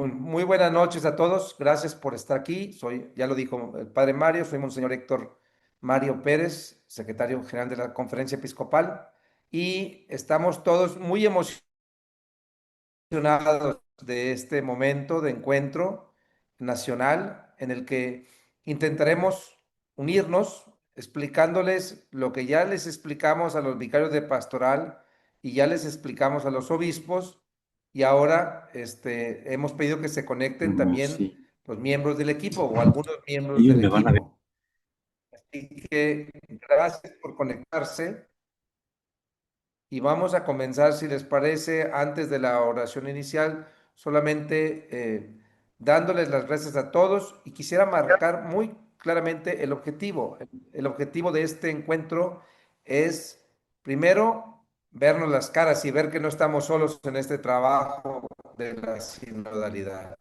Muy buenas noches a todos. Gracias por estar aquí. Ya lo dijo el padre Mario, soy Monseñor Héctor Mario Pérez, secretario general de la Conferencia Episcopal, y estamos todos muy emocionados de este momento de encuentro nacional en el que intentaremos unirnos explicándoles lo que ya les explicamos a los vicarios de pastoral y ya les explicamos a los obispos y ahora hemos pedido que se conecten No, también sí. los miembros del equipo o algunos miembros Ellos del me van a ver. equipo. Así que gracias por conectarse. Y vamos a comenzar, si les parece, antes de la oración inicial, solamente dándoles las gracias a todos y quisiera marcar muy claramente el objetivo. El objetivo de este encuentro es, primero, vernos las caras y ver que no estamos solos en este trabajo de la sinodalidad,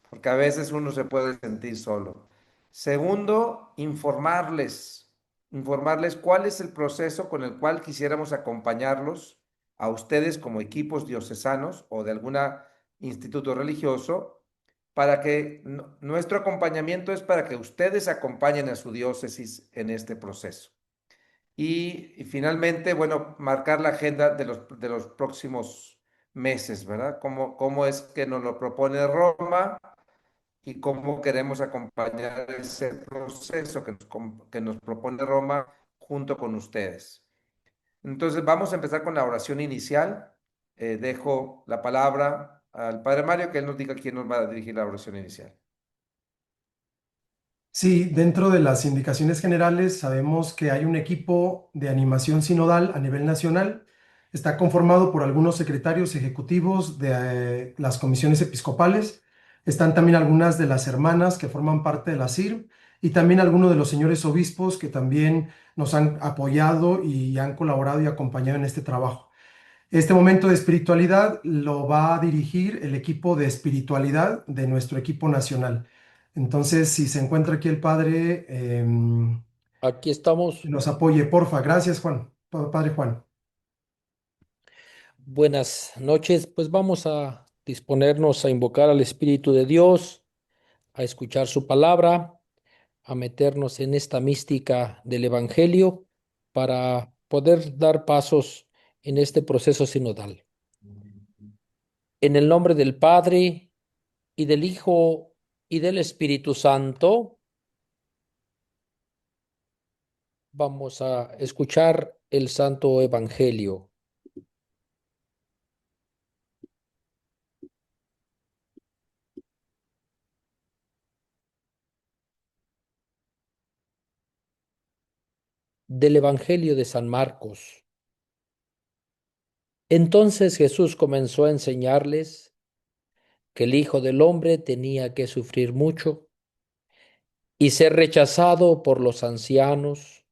porque a veces uno se puede sentir solo. Segundo, informarles cuál es el proceso con el cual quisiéramos acompañarlos a ustedes como equipos diocesanos o de algún instituto religioso, para que nuestro acompañamiento es para que ustedes acompañen a su diócesis en este proceso. Y finalmente, bueno, marcar la agenda de los próximos meses, ¿verdad? Cómo es que nos lo propone Roma y cómo queremos acompañar ese proceso que nos propone Roma junto con ustedes. Entonces, vamos a empezar con la oración inicial. Dejo la palabra al Padre Mario, que él nos diga quién nos va a dirigir la oración inicial. Sí, dentro de las indicaciones generales sabemos que hay un equipo de animación sinodal a nivel nacional. Está conformado por algunos secretarios ejecutivos de las comisiones episcopales. Están también algunas de las hermanas que forman parte de la CIRB y también algunos de los señores obispos que también nos han apoyado y han colaborado y acompañado en este trabajo. Este momento de espiritualidad lo va a dirigir el equipo de espiritualidad de nuestro equipo nacional. Entonces, si se encuentra aquí el padre, Aquí estamos. que nos apoye, porfa. Gracias, Juan. Padre Juan. Buenas noches. Pues vamos a disponernos a invocar al Espíritu de Dios, a escuchar su palabra, a meternos en esta mística del Evangelio para poder dar pasos en este proceso sinodal. En el nombre del Padre y del Hijo y del Espíritu Santo, vamos a escuchar el Santo Evangelio del Evangelio de San Marcos. Entonces Jesús comenzó a enseñarles que el Hijo del Hombre tenía que sufrir mucho y ser rechazado por los ancianos,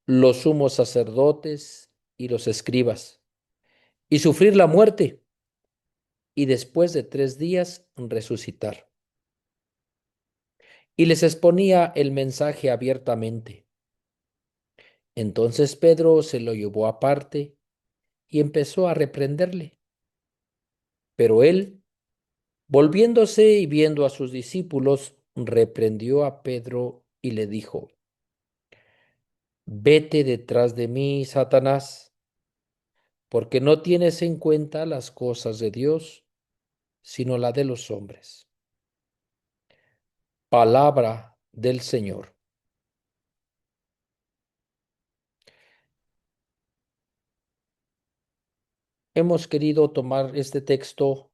los sumos sacerdotes y los escribas, y sufrir la muerte, y después de 3 días resucitar. Y les exponía el mensaje abiertamente. Entonces Pedro se lo llevó aparte y empezó a reprenderle. Pero él, volviéndose y viendo a sus discípulos, reprendió a Pedro y le dijo: Vete detrás de mí, Satanás, porque no tienes en cuenta las cosas de Dios, sino la de los hombres. Palabra del Señor. Hemos querido tomar este texto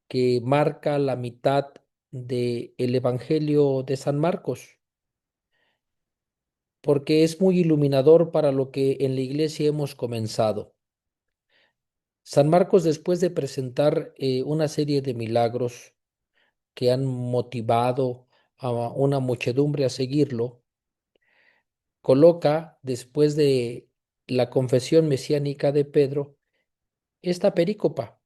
que marca la mitad del Evangelio de San Marcos, porque es muy iluminador para lo que en la iglesia hemos comenzado. San Marcos, después de presentar una serie de milagros que han motivado a una muchedumbre a seguirlo, coloca, después de la confesión mesiánica de Pedro, esta perícopa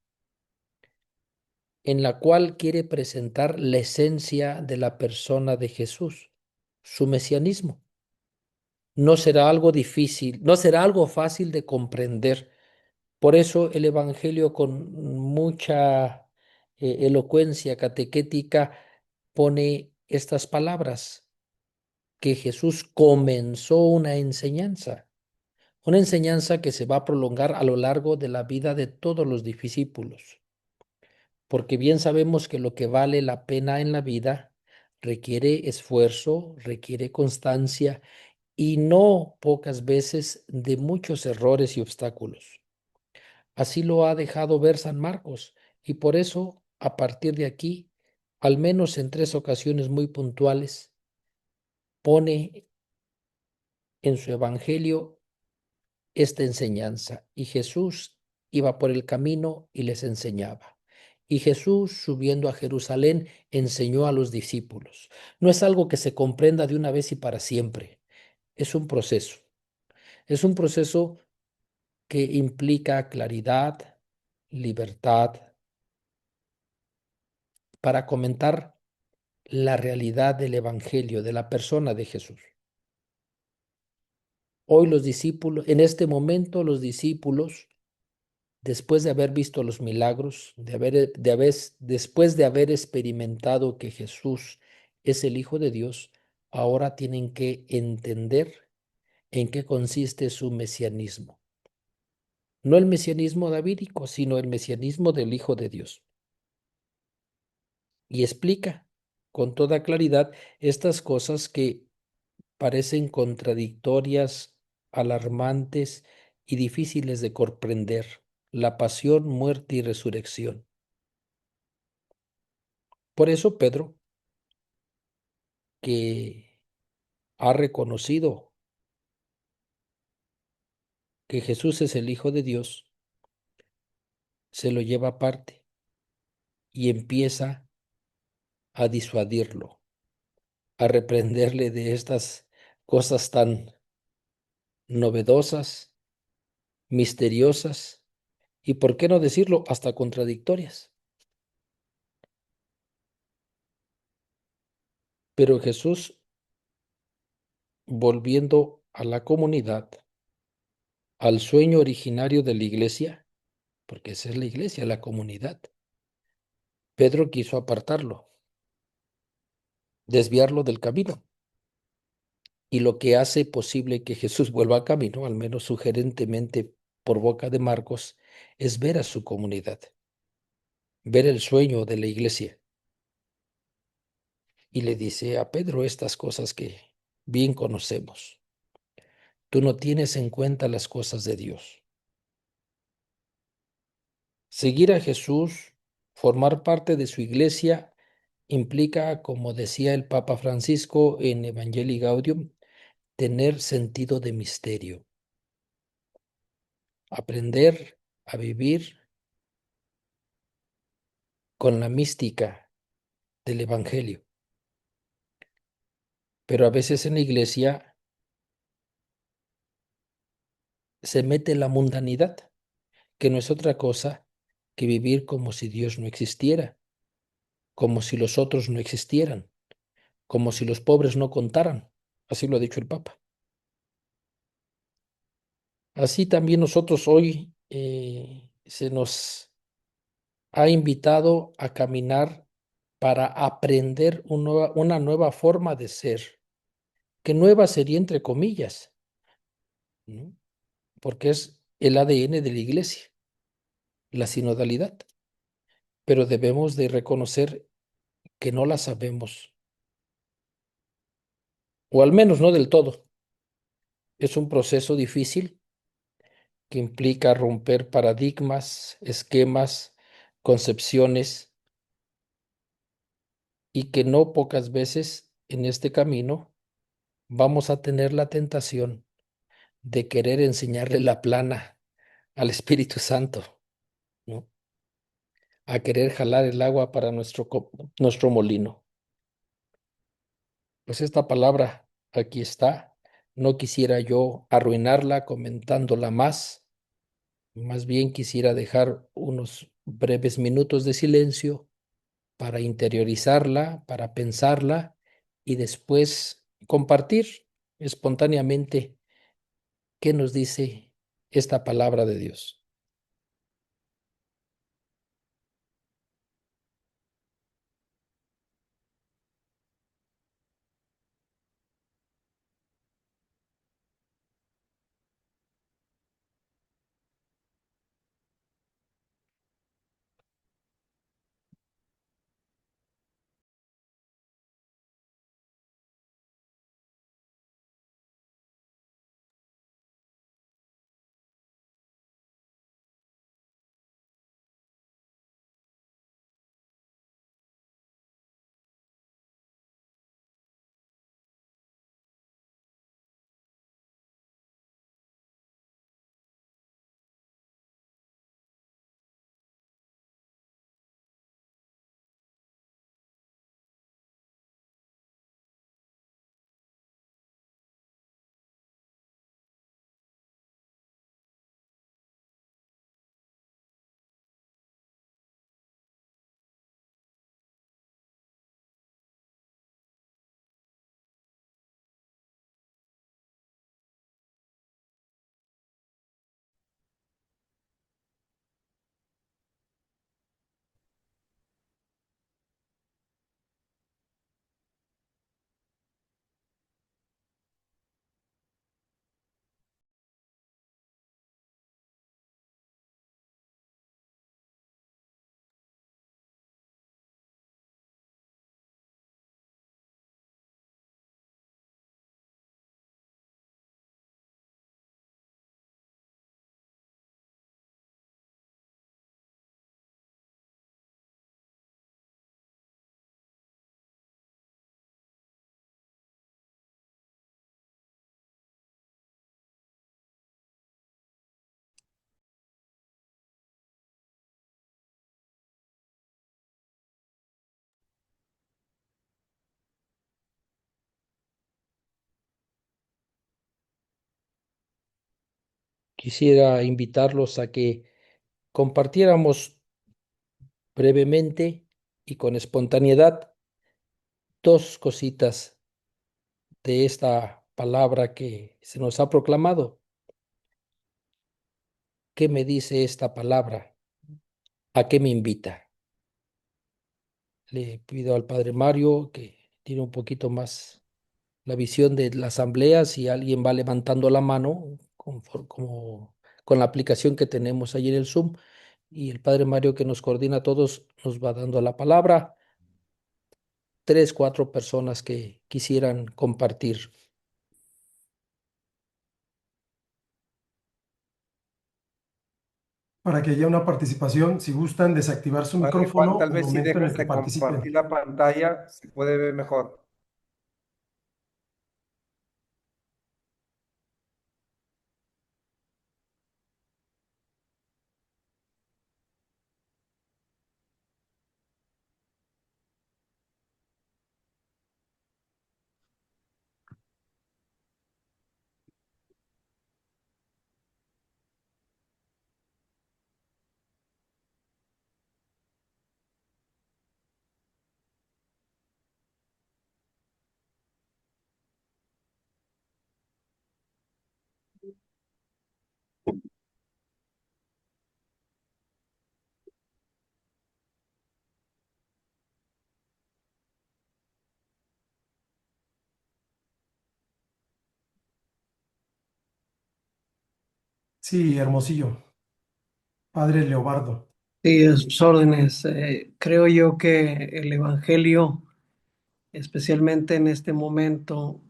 en la cual quiere presentar la esencia de la persona de Jesús, su mesianismo. No será algo difícil, no será algo fácil de comprender. Por eso el Evangelio con mucha elocuencia catequética pone estas palabras, que Jesús comenzó una enseñanza que se va a prolongar a lo largo de la vida de todos los discípulos, porque bien sabemos que lo que vale la pena en la vida requiere esfuerzo, requiere constancia y no pocas veces de muchos errores y obstáculos. Así lo ha dejado ver San Marcos y por eso, a partir de aquí, al menos en 3 ocasiones muy puntuales, pone en su evangelio esta enseñanza. Y Jesús iba por el camino y les enseñaba. Y Jesús, subiendo a Jerusalén, enseñó a los discípulos. No es algo que se comprenda de una vez y para siempre. Es un proceso. Es un proceso que implica claridad, libertad, para comentar la realidad del Evangelio, de la persona de Jesús. Hoy los discípulos, en este momento los discípulos, después de haber visto los milagros, después de haber experimentado que Jesús es el Hijo de Dios, ahora tienen que entender en qué consiste su mesianismo. No el mesianismo davídico, sino el mesianismo del Hijo de Dios. Y explica con toda claridad estas cosas que parecen contradictorias, alarmantes y difíciles de comprender: la pasión, muerte y resurrección. Por eso Pedro, que ha reconocido que Jesús es el Hijo de Dios, se lo lleva aparte y empieza a disuadirlo, a reprenderle de estas cosas tan novedosas, misteriosas y, por qué no decirlo, hasta contradictorias. Pero Jesús, volviendo a la comunidad, al sueño originario de la iglesia, porque esa es la iglesia, la comunidad, Pedro quiso apartarlo, desviarlo del camino. Y lo que hace posible que Jesús vuelva a camino, al menos sugerentemente por boca de Marcos, es ver a su comunidad, ver el sueño de la iglesia. Y le dice a Pedro estas cosas que bien conocemos. Tú no tienes en cuenta las cosas de Dios. Seguir a Jesús, formar parte de su iglesia, implica, como decía el Papa Francisco en Evangelii Gaudium, tener sentido de misterio, aprender a vivir con la mística del Evangelio. Pero a veces en la iglesia se mete la mundanidad, que no es otra cosa que vivir como si Dios no existiera, como si los otros no existieran, como si los pobres no contaran. Así lo ha dicho el Papa. Así también nosotros hoy se nos ha invitado a caminar para aprender una nueva forma de ser, que nueva sería entre comillas, ¿no? Porque es el ADN de la iglesia, la sinodalidad, pero debemos de reconocer que no la sabemos, o al menos no del todo. Es un proceso difícil que implica romper paradigmas, esquemas, concepciones, y que no pocas veces en este camino vamos a tener la tentación de querer enseñarle la plana al Espíritu Santo, ¿no? A querer jalar el agua para nuestro molino. Pues esta palabra aquí está. No quisiera yo arruinarla comentándola más bien quisiera dejar unos breves minutos de silencio para interiorizarla, para pensarla y después compartir espontáneamente qué nos dice esta palabra de Dios. quisiera invitarlos a que compartiéramos brevemente y con espontaneidad dos cositas de esta palabra que se nos ha proclamado. ¿Qué me dice esta palabra? ¿A qué me invita? Le pido al Padre Mario que tiene un poquito más la visión de la asamblea, si alguien va levantando la mano, como con la aplicación que tenemos ahí en el Zoom, y el Padre Mario que nos coordina a todos nos va dando la palabra. Tres, cuatro personas que quisieran compartir. Para que haya una participación, si gustan desactivar su Padre Juan, micrófono tal al vez si momento en el dejas que de compartir participen. la pantalla, se puede ver mejor. Sí, Hermosillo. Padre Leobardo. Sí, a sus órdenes. Creo yo que el Evangelio, especialmente en este momento,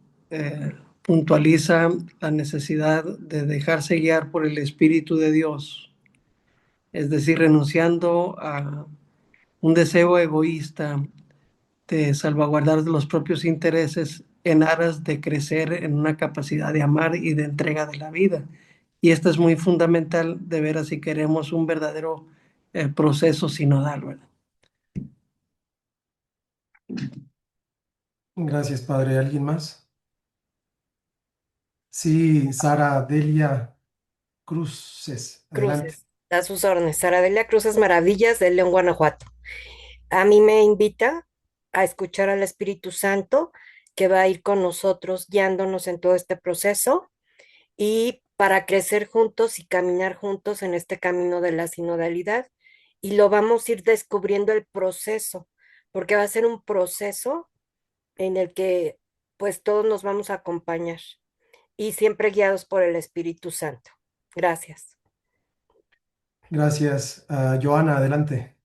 puntualiza la necesidad de dejarse guiar por el Espíritu de Dios, es decir, renunciando a un deseo egoísta de salvaguardar los propios intereses en aras de crecer en una capacidad de amar y de entrega de la vida. Y esto es muy fundamental de ver si queremos un verdadero proceso sinodal, ¿verdad? Gracias, Padre. ¿Alguien más? Sí, Sara Delia Cruces. Adelante. Cruces, a sus órdenes. Saradelia Cruces Maravillas de León, Guanajuato. A mí me invita a escuchar al Espíritu Santo que va a ir con nosotros, guiándonos en todo este proceso y para crecer juntos y caminar juntos en este camino de la sinodalidad. Y lo vamos a ir descubriendo el proceso, porque va a ser un proceso en el que pues todos nos vamos a acompañar y siempre guiados por el Espíritu Santo. Gracias. Gracias. Joana, adelante.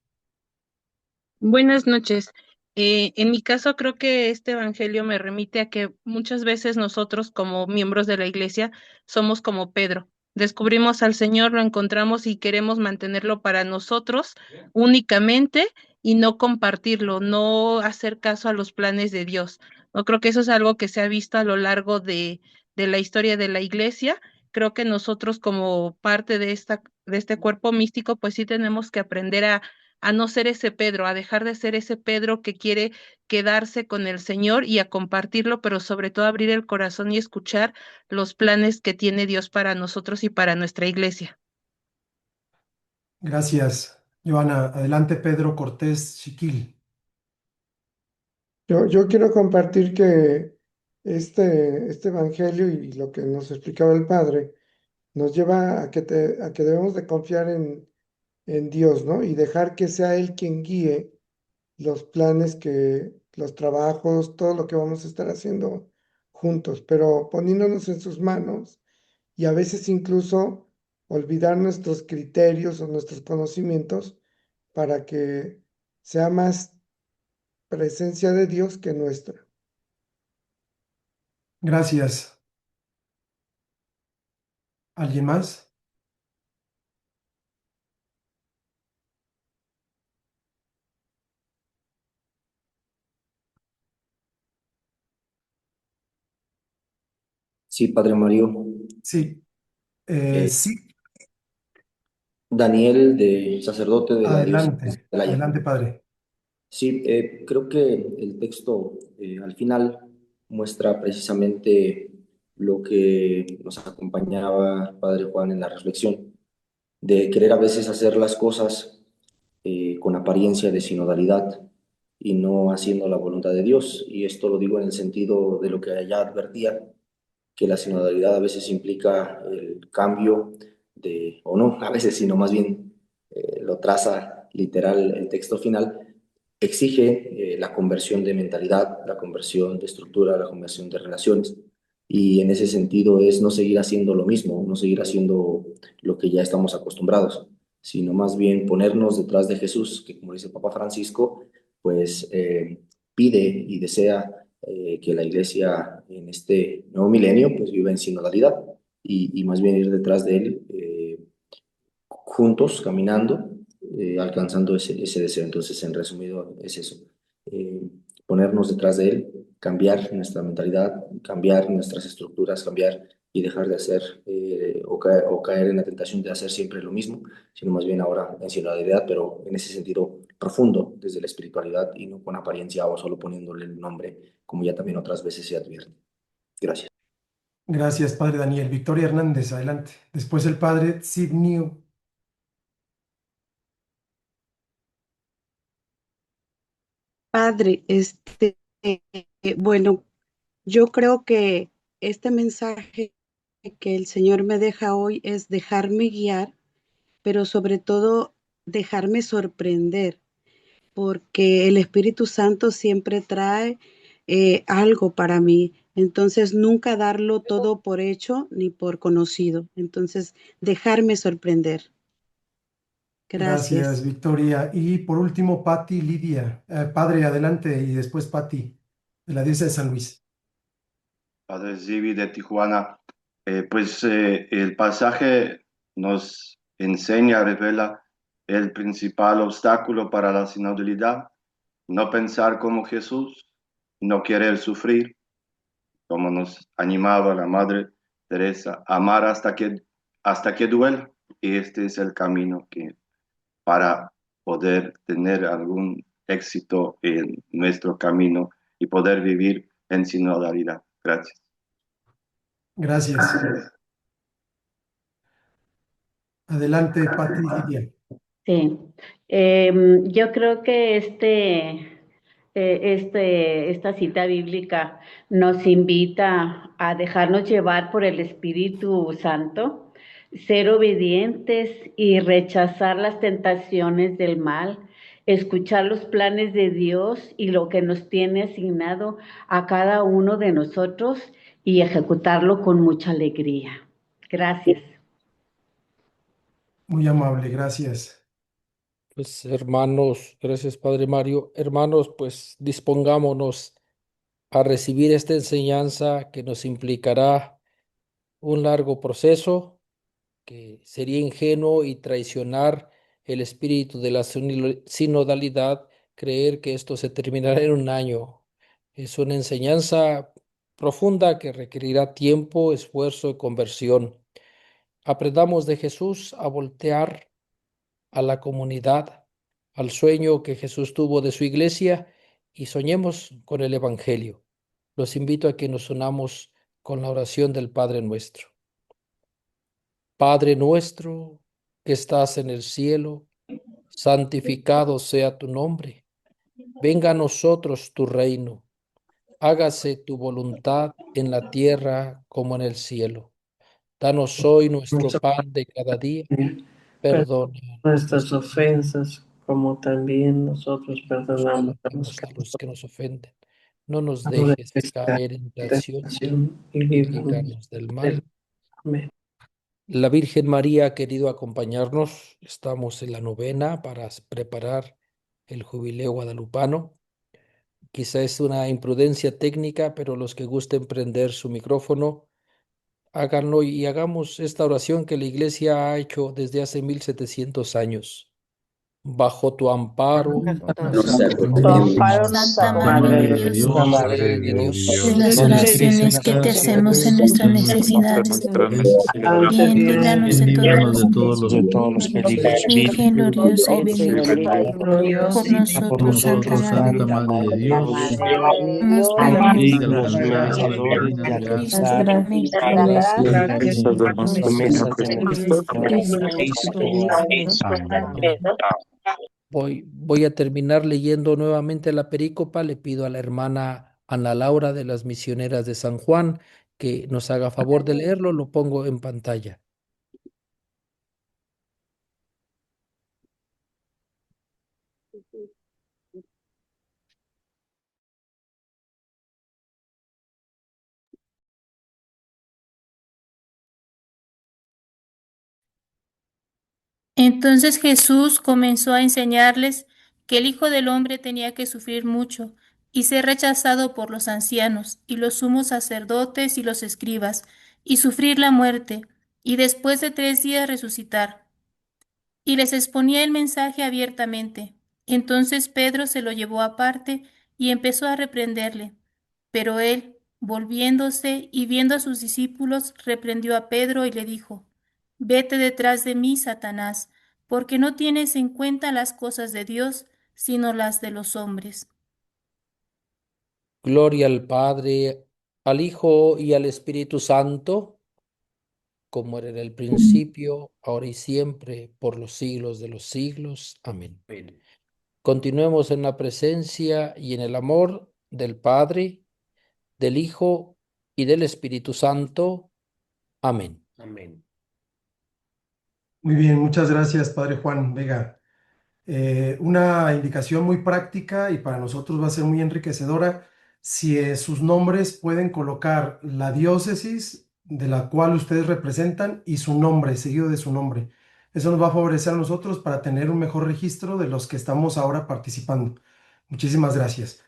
Buenas noches. En mi caso, creo que este evangelio me remite a que muchas veces nosotros, como miembros de la iglesia, somos como Pedro. Descubrimos al Señor, lo encontramos y queremos mantenerlo para nosotros únicamente y no compartirlo, no hacer caso a los planes de Dios. No creo que eso es algo que se ha visto a lo largo de la historia de la iglesia. Creo que nosotros, como parte de este cuerpo místico, pues sí tenemos que aprender a no ser ese Pedro, a dejar de ser ese Pedro que quiere quedarse con el Señor y a compartirlo, pero sobre todo abrir el corazón y escuchar los planes que tiene Dios para nosotros y para nuestra iglesia. Gracias, Joana. Adelante, Pedro Cortés Chiquil. Yo quiero compartir que este evangelio y lo que nos explicaba el Padre nos lleva a que debemos de confiar en Dios, ¿no? Y dejar que sea Él quien guíe los planes los trabajos, todo lo que vamos a estar haciendo juntos, pero poniéndonos en sus manos y a veces incluso olvidar nuestros criterios o nuestros conocimientos para que sea más presencia de Dios que nuestra. Gracias. ¿Alguien más? Sí, Padre Mario. Sí. Eh, Sí, Daniel, de sacerdote de la diócesis de adelante. Celaya. Adelante, Padre. Sí, creo que el texto al final muestra precisamente lo que nos acompañaba Padre Juan en la reflexión, de querer a veces hacer las cosas con apariencia de sinodalidad y no haciendo la voluntad de Dios. Y esto lo digo en el sentido de lo que ya advertía, que la sinodalidad a veces implica el cambio de, o no, a veces, sino más bien lo traza literal el texto final, exige la conversión de mentalidad, la conversión de estructura, la conversión de relaciones. Y en ese sentido es no seguir haciendo lo mismo, no seguir haciendo lo que ya estamos acostumbrados, sino más bien ponernos detrás de Jesús, que como dice el Papa Francisco, pues pide y desea que la iglesia en este nuevo milenio pues viva en sinodalidad y más bien ir detrás de él juntos, caminando, alcanzando ese deseo. Entonces, en resumido, es eso. Eh, Ponernos detrás de él, cambiar nuestra mentalidad, cambiar nuestras estructuras, cambiar y dejar de hacer o caer en la tentación de hacer siempre lo mismo, sino más bien ahora en sinodalidad, pero en ese sentido profundo, desde la espiritualidad y no con apariencia o solo poniéndole el nombre, como ya también otras veces se advierte. Gracias. Gracias, Padre Daniel. Victoria Hernández, adelante. Después el Padre Sidney. Padre, bueno, yo creo que este mensaje que el Señor me deja hoy es dejarme guiar, pero sobre todo dejarme sorprender, porque el Espíritu Santo siempre trae algo para mí. Entonces, nunca darlo todo por hecho ni por conocido. Entonces, dejarme sorprender. Gracias, Gracias. Victoria. Y por último, Patti Lidia. Padre, adelante, y después Patti, de la diócesis de San Luis. Padre Zivi de Tijuana, el pasaje nos enseña, revela el principal obstáculo para la sinodalidad, no pensar como Jesús, no querer sufrir, como nos animaba la Madre Teresa, amar hasta que duela. Y este es el camino para poder tener algún éxito en nuestro camino y poder vivir en sinodalidad. Gracias. Gracias. Adelante, Patti Lidia. Sí, yo creo que esta cita bíblica nos invita a dejarnos llevar por el Espíritu Santo, ser obedientes y rechazar las tentaciones del mal, escuchar los planes de Dios y lo que nos tiene asignado a cada uno de nosotros y ejecutarlo con mucha alegría. Gracias. Muy amable, gracias. Pues hermanos, gracias Padre Mario. Hermanos, pues dispongámonos a recibir esta enseñanza que nos implicará un largo proceso, que sería ingenuo y traicionar el espíritu de la sinodalidad, creer que esto se terminará en un año. Es una enseñanza profunda que requerirá tiempo, esfuerzo y conversión. Aprendamos de Jesús a voltear a la comunidad, al sueño que Jesús tuvo de su iglesia y soñemos con el Evangelio. Los invito a que nos unamos con la oración del Padre Nuestro. Padre nuestro que estás en el cielo, santificado sea tu nombre. Venga a nosotros tu reino. Hágase tu voluntad en la tierra como en el cielo. Danos hoy nuestro pan de cada día. Perdona Nuestras ofensas, como también nosotros perdonamos a los que a los que nos ofenden. No nos nos dejes dejes caer caer en en tentación tentación y y líbranos líbranos del mal. del amén. La Virgen María ha querido acompañarnos. Estamos en la novena para preparar el jubileo guadalupano. Quizá es una imprudencia técnica, pero los que gusten prender su micrófono, háganlo y hagamos esta oración que la Iglesia ha hecho desde hace 1700 años. bajo tu amparo, No sea Tu corteniendo. amparo nos Santa Madre de Dios, Madre de Dios, de las oraciones que te hacemos en nuestras necesidades, líbranos de todos los peligros. Virgen gloriosa y benigna, por nosotros, Santa Madre de Dios, nos Dios, bendiga los pecadores y a Cristo. alcanzar Amén. la gracia Promesas de Cristo. Voy a terminar leyendo nuevamente la perícopa. Le pido a la hermana Ana Laura de las Misioneras de San Juan que nos haga favor de leerlo. Lo pongo en pantalla. Entonces Jesús comenzó a enseñarles que el Hijo del Hombre tenía que sufrir mucho y ser rechazado por los ancianos y los sumos sacerdotes y los escribas, y sufrir la muerte, y después de 3 días resucitar. Y les exponía el mensaje abiertamente. Entonces Pedro se lo llevó aparte y empezó a reprenderle. Pero él, volviéndose y viendo a sus discípulos, reprendió a Pedro y le dijo: Vete detrás de mí, Satanás, porque no tienes en cuenta las cosas de Dios, sino las de los hombres. Gloria al Padre, al Hijo y al Espíritu Santo, como era en el principio, ahora y siempre, por los siglos de los siglos. Amén. Continuemos en la presencia y en el amor del Padre, del Hijo y del Espíritu Santo. Amén. Muy bien, muchas gracias, Padre Juan Vega. Una indicación muy práctica y para nosotros va a ser muy enriquecedora. Si sus nombres pueden colocar la diócesis de la cual ustedes representan y su nombre, seguido de su nombre. Eso nos va a favorecer a nosotros para tener un mejor registro de los que estamos ahora participando. Muchísimas gracias.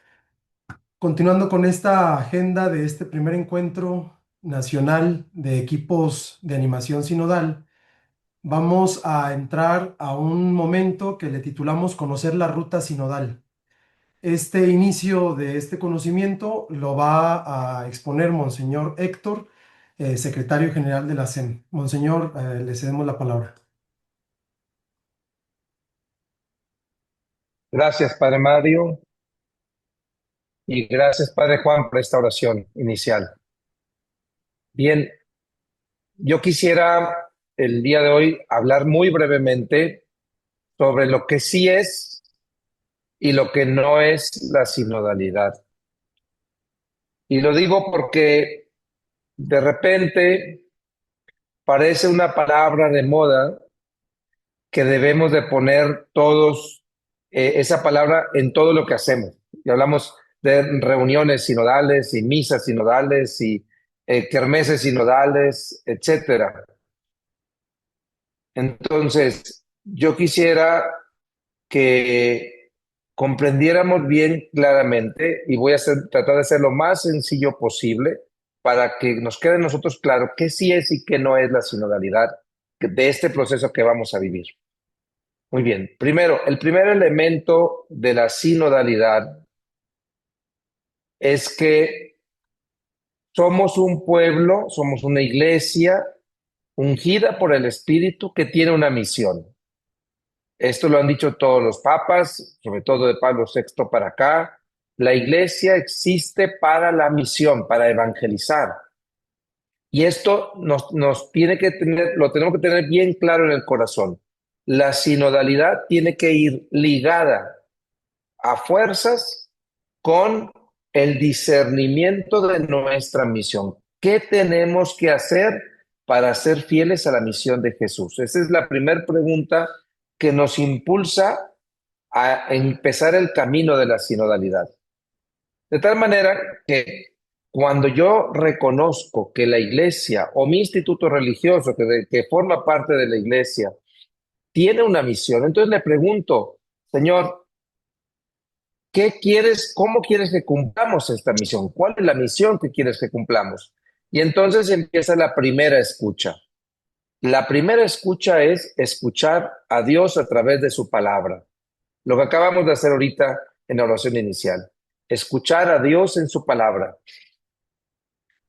Continuando con esta agenda de este primer encuentro nacional de equipos de animación sinodal, vamos a entrar a un momento que le titulamos Conocer la Ruta Sinodal. Este inicio de este conocimiento lo va a exponer Monseñor Héctor, secretario general de la SEM. Monseñor, le cedemos la palabra. Gracias, Padre Mario, y gracias, Padre Juan, por esta oración inicial. Bien, yo quisiera el día de hoy hablar muy brevemente sobre lo que sí es y lo que no es la sinodalidad. Y lo digo porque de repente parece una palabra de moda que debemos de poner todos esa palabra en todo lo que hacemos. Y hablamos de reuniones sinodales y misas sinodales y kermeses sinodales, etcétera. Entonces, yo quisiera que comprendiéramos bien claramente, y voy a tratar de ser lo más sencillo posible para que nos quede a nosotros claro qué sí es y qué no es la sinodalidad de este proceso que vamos a vivir. Muy bien, primero, el primer elemento de la sinodalidad es que somos un pueblo, somos una iglesia ungida por el Espíritu que tiene una misión. Esto lo han dicho todos los papas, sobre todo de Pablo VI para acá. La iglesia existe para la misión, para evangelizar. Y esto nos tiene que lo tenemos que tener bien claro en el corazón. La sinodalidad tiene que ir ligada a fuerzas con el discernimiento de nuestra misión. ¿Qué tenemos que hacer para ser fieles a la misión de Jesús? Esa es la primera pregunta que nos impulsa a empezar el camino de la sinodalidad. De tal manera que cuando yo reconozco que la iglesia o mi instituto religioso que forma parte de la iglesia tiene una misión, entonces le pregunto, Señor, ¿qué quieres? ¿Cómo quieres que cumplamos esta misión? ¿Cuál es la misión que quieres que cumplamos? Y entonces empieza la primera escucha. La primera escucha es escuchar a Dios a través de su palabra. lo que acabamos de hacer ahorita en la oración inicial. Escuchar a Dios en su palabra.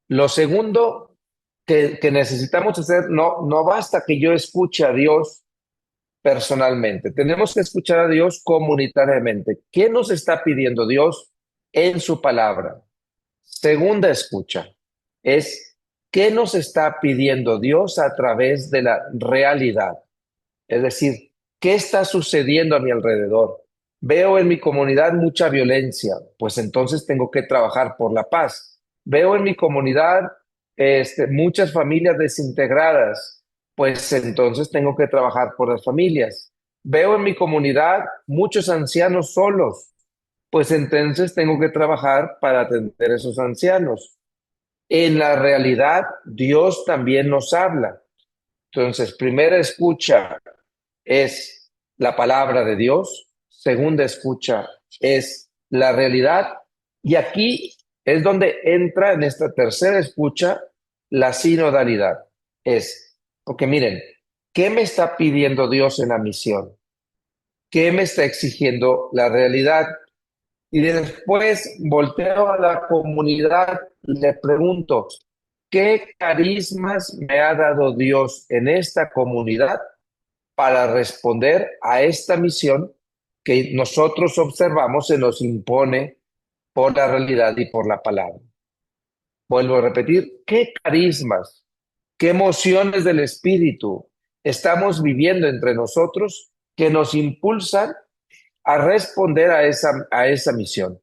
Lo segundo que necesitamos hacer, no basta que yo escuche a Dios personalmente. Tenemos que escuchar a Dios comunitariamente. ¿Qué nos está pidiendo Dios en su palabra? Segunda escucha es ¿qué nos está pidiendo Dios a través de la realidad? Es decir, ¿qué está sucediendo a mi alrededor? Veo en mi comunidad mucha violencia, pues entonces tengo que trabajar por la paz. Veo en mi comunidad muchas familias desintegradas, pues entonces tengo que trabajar por las familias. Veo en mi comunidad muchos ancianos solos, pues entonces tengo que trabajar para atender a esos ancianos. En la realidad, Dios también nos habla. Entonces, primera escucha es la palabra de Dios, segunda escucha es la realidad, y aquí es donde entra en esta tercera escucha la sinodalidad. Porque miren, ¿qué me está pidiendo Dios en la misión? ¿Qué me está exigiendo la realidad? Y después volteo a la comunidad y le pregunto, ¿qué carismas me ha dado Dios en esta comunidad para responder a esta misión que nosotros observamos se nos impone por la realidad y por la palabra? Vuelvo a repetir, ¿qué carismas, qué emociones del espíritu estamos viviendo entre nosotros que nos impulsan a responder a esa misión?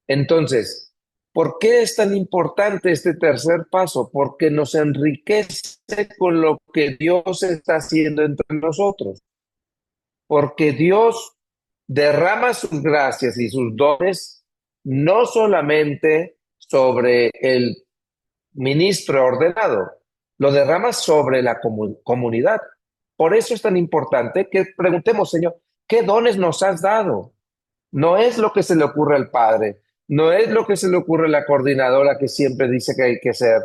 Entonces, ¿por qué es tan importante este tercer paso? Porque nos enriquece con lo que Dios está haciendo entre nosotros. Porque Dios derrama sus gracias y sus dones no solamente sobre el ministro ordenado, lo derrama sobre la comunidad. Por eso es tan importante que preguntemos, Señor, ¿qué dones nos has dado? No es lo que se le ocurre al Padre, no es lo que se le ocurre a la coordinadora que siempre dice que hay que hacer,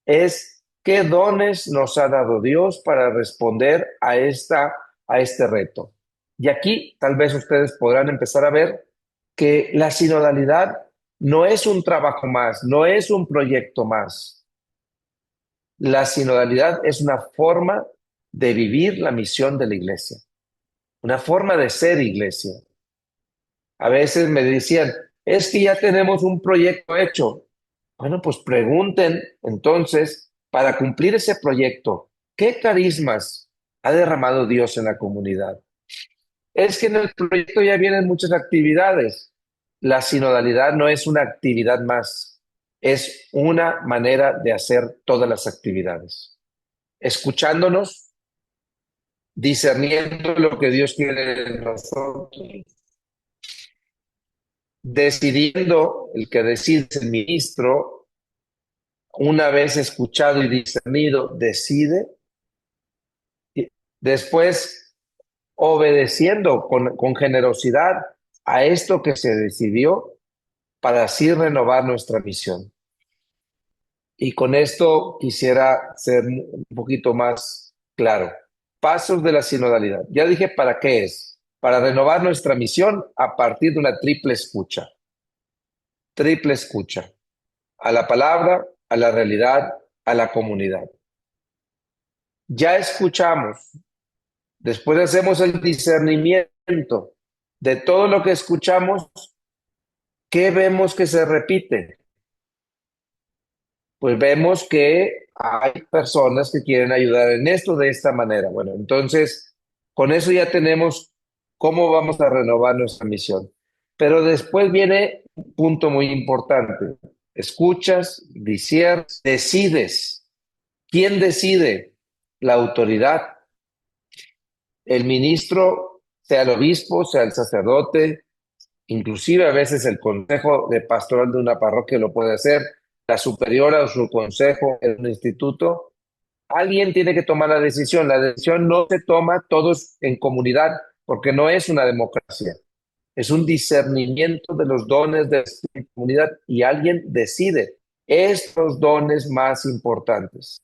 es qué dones nos ha dado Dios para responder a este reto. Y aquí tal vez ustedes podrán empezar a ver que la sinodalidad no es un trabajo más, no es un proyecto más. La sinodalidad es una forma de vivir la misión de la iglesia, una forma de ser iglesia. A veces me decían, es que ya tenemos un proyecto hecho. Bueno, pues pregunten entonces, para cumplir ese proyecto, ¿qué carismas ha derramado Dios en la comunidad? Es que en el proyecto ya vienen muchas actividades. La sinodalidad no es una actividad más, es una manera de hacer todas las actividades. Escuchándonos, discerniendo lo que Dios quiere de nosotros, decidiendo, el que decide es el ministro, una vez escuchado y discernido, decide, y después obedeciendo con generosidad a esto que se decidió para así renovar nuestra misión. Y con esto quisiera ser un poquito más claro. Pasos de la sinodalidad. Ya dije para qué es. Para renovar nuestra misión a partir de una triple escucha. Triple escucha. A la palabra, a la realidad, a la comunidad. Ya escuchamos. Después hacemos el discernimiento de todo lo que escuchamos. ¿Qué vemos que se repite? Pues vemos que hay personas que quieren ayudar en esto de esta manera. Bueno, entonces, con eso ya tenemos cómo vamos a renovar nuestra misión. Pero después viene un punto muy importante. Escuchas, disiernes, decides. ¿Quién decide? La autoridad. El ministro, sea el obispo, sea el sacerdote, inclusive a veces el consejo de pastoral de una parroquia lo puede hacer, la superiora o su consejo en un instituto. Alguien tiene que tomar la decisión. La decisión no se toma todos en comunidad porque no es una democracia. Es un discernimiento de los dones de la comunidad y alguien decide estos dones más importantes.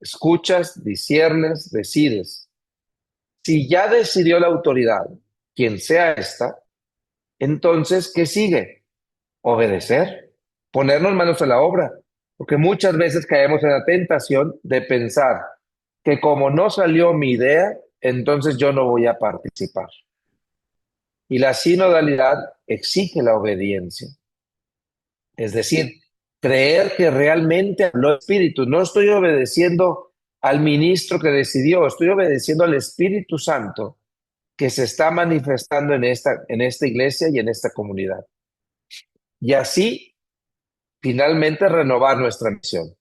Escuchas, disciernes, decides. Si ya decidió la autoridad, quien sea esta, entonces, ¿qué sigue? Obedecer, ponernos manos a la obra, porque muchas veces caemos en la tentación de pensar que como no salió mi idea, entonces yo no voy a participar. Y la sinodalidad exige la obediencia. Es decir, creer que realmente habló el Espíritu. No estoy obedeciendo al ministro que decidió, estoy obedeciendo al Espíritu Santo que se está manifestando en esta iglesia y en esta comunidad. Y así, finalmente, renovar nuestra misión.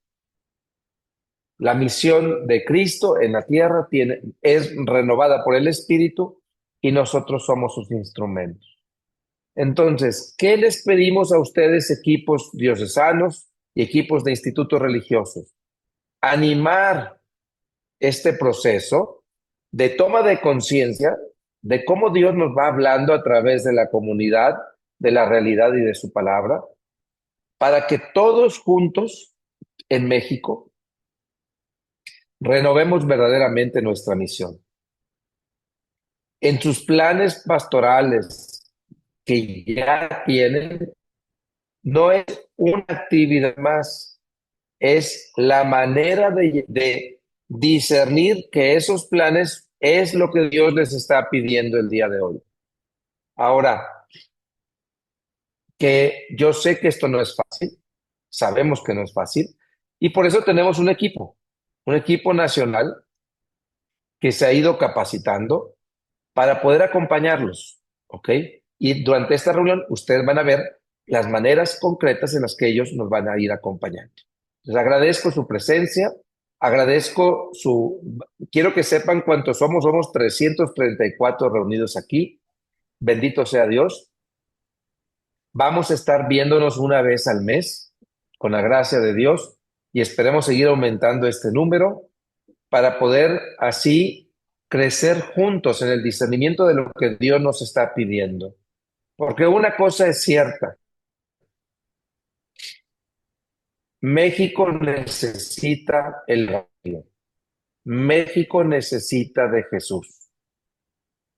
La misión de Cristo en la tierra es renovada por el Espíritu y nosotros somos sus instrumentos. Entonces, ¿qué les pedimos a ustedes, equipos diocesanos y equipos de institutos religiosos? Animar este proceso de toma de conciencia de cómo Dios nos va hablando a través de la comunidad, de la realidad y de su palabra, para que todos juntos en México renovemos verdaderamente nuestra misión. En sus planes pastorales que ya tienen, no es una actividad más, es la manera de discernir que esos planes es lo que Dios les está pidiendo el día de hoy. Ahora, que yo sé que esto no es fácil, sabemos que no es fácil, y por eso tenemos un equipo nacional que se ha ido capacitando para poder acompañarlos, ¿ok? Y durante esta reunión ustedes van a ver las maneras concretas en las que ellos nos van a ir acompañando. Les agradezco su presencia, quiero que sepan cuántos somos 334 reunidos aquí, bendito sea Dios. Vamos a estar viéndonos una vez al mes, con la gracia de Dios, y esperemos seguir aumentando este número para poder así crecer juntos en el discernimiento de lo que Dios nos está pidiendo. Porque una cosa es cierta, México necesita el Evangelio. México necesita de Jesús.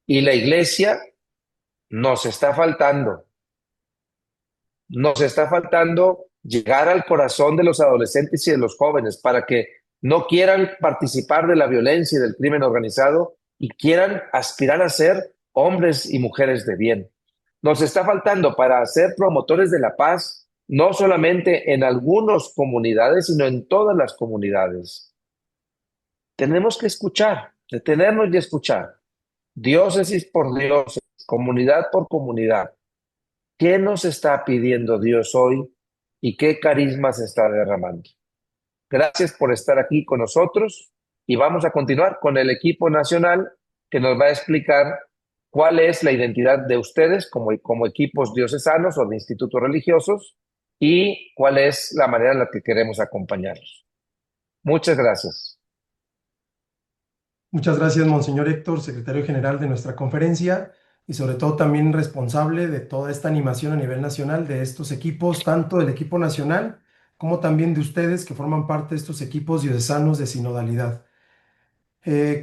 Y la iglesia nos está faltando. Nos está faltando llegar al corazón de los adolescentes y de los jóvenes para que no quieran participar de la violencia y del crimen organizado y quieran aspirar a ser hombres y mujeres de bien. Nos está faltando para ser promotores de la paz, no solamente en algunas comunidades, sino en todas las comunidades. Tenemos que escuchar, detenernos y escuchar, diócesis por diócesis, comunidad por comunidad. ¿Qué nos está pidiendo Dios hoy y qué carisma se está derramando? Gracias por estar aquí con nosotros y vamos a continuar con el equipo nacional que nos va a explicar cuál es la identidad de ustedes como equipos diocesanos o de institutos religiosos y cuál es la manera en la que queremos acompañarlos. Muchas gracias. Muchas gracias, Monseñor Héctor, secretario general de nuestra conferencia y sobre todo también responsable de toda esta animación a nivel nacional de estos equipos, tanto del equipo nacional como también de ustedes que forman parte de estos equipos diocesanos de sinodalidad.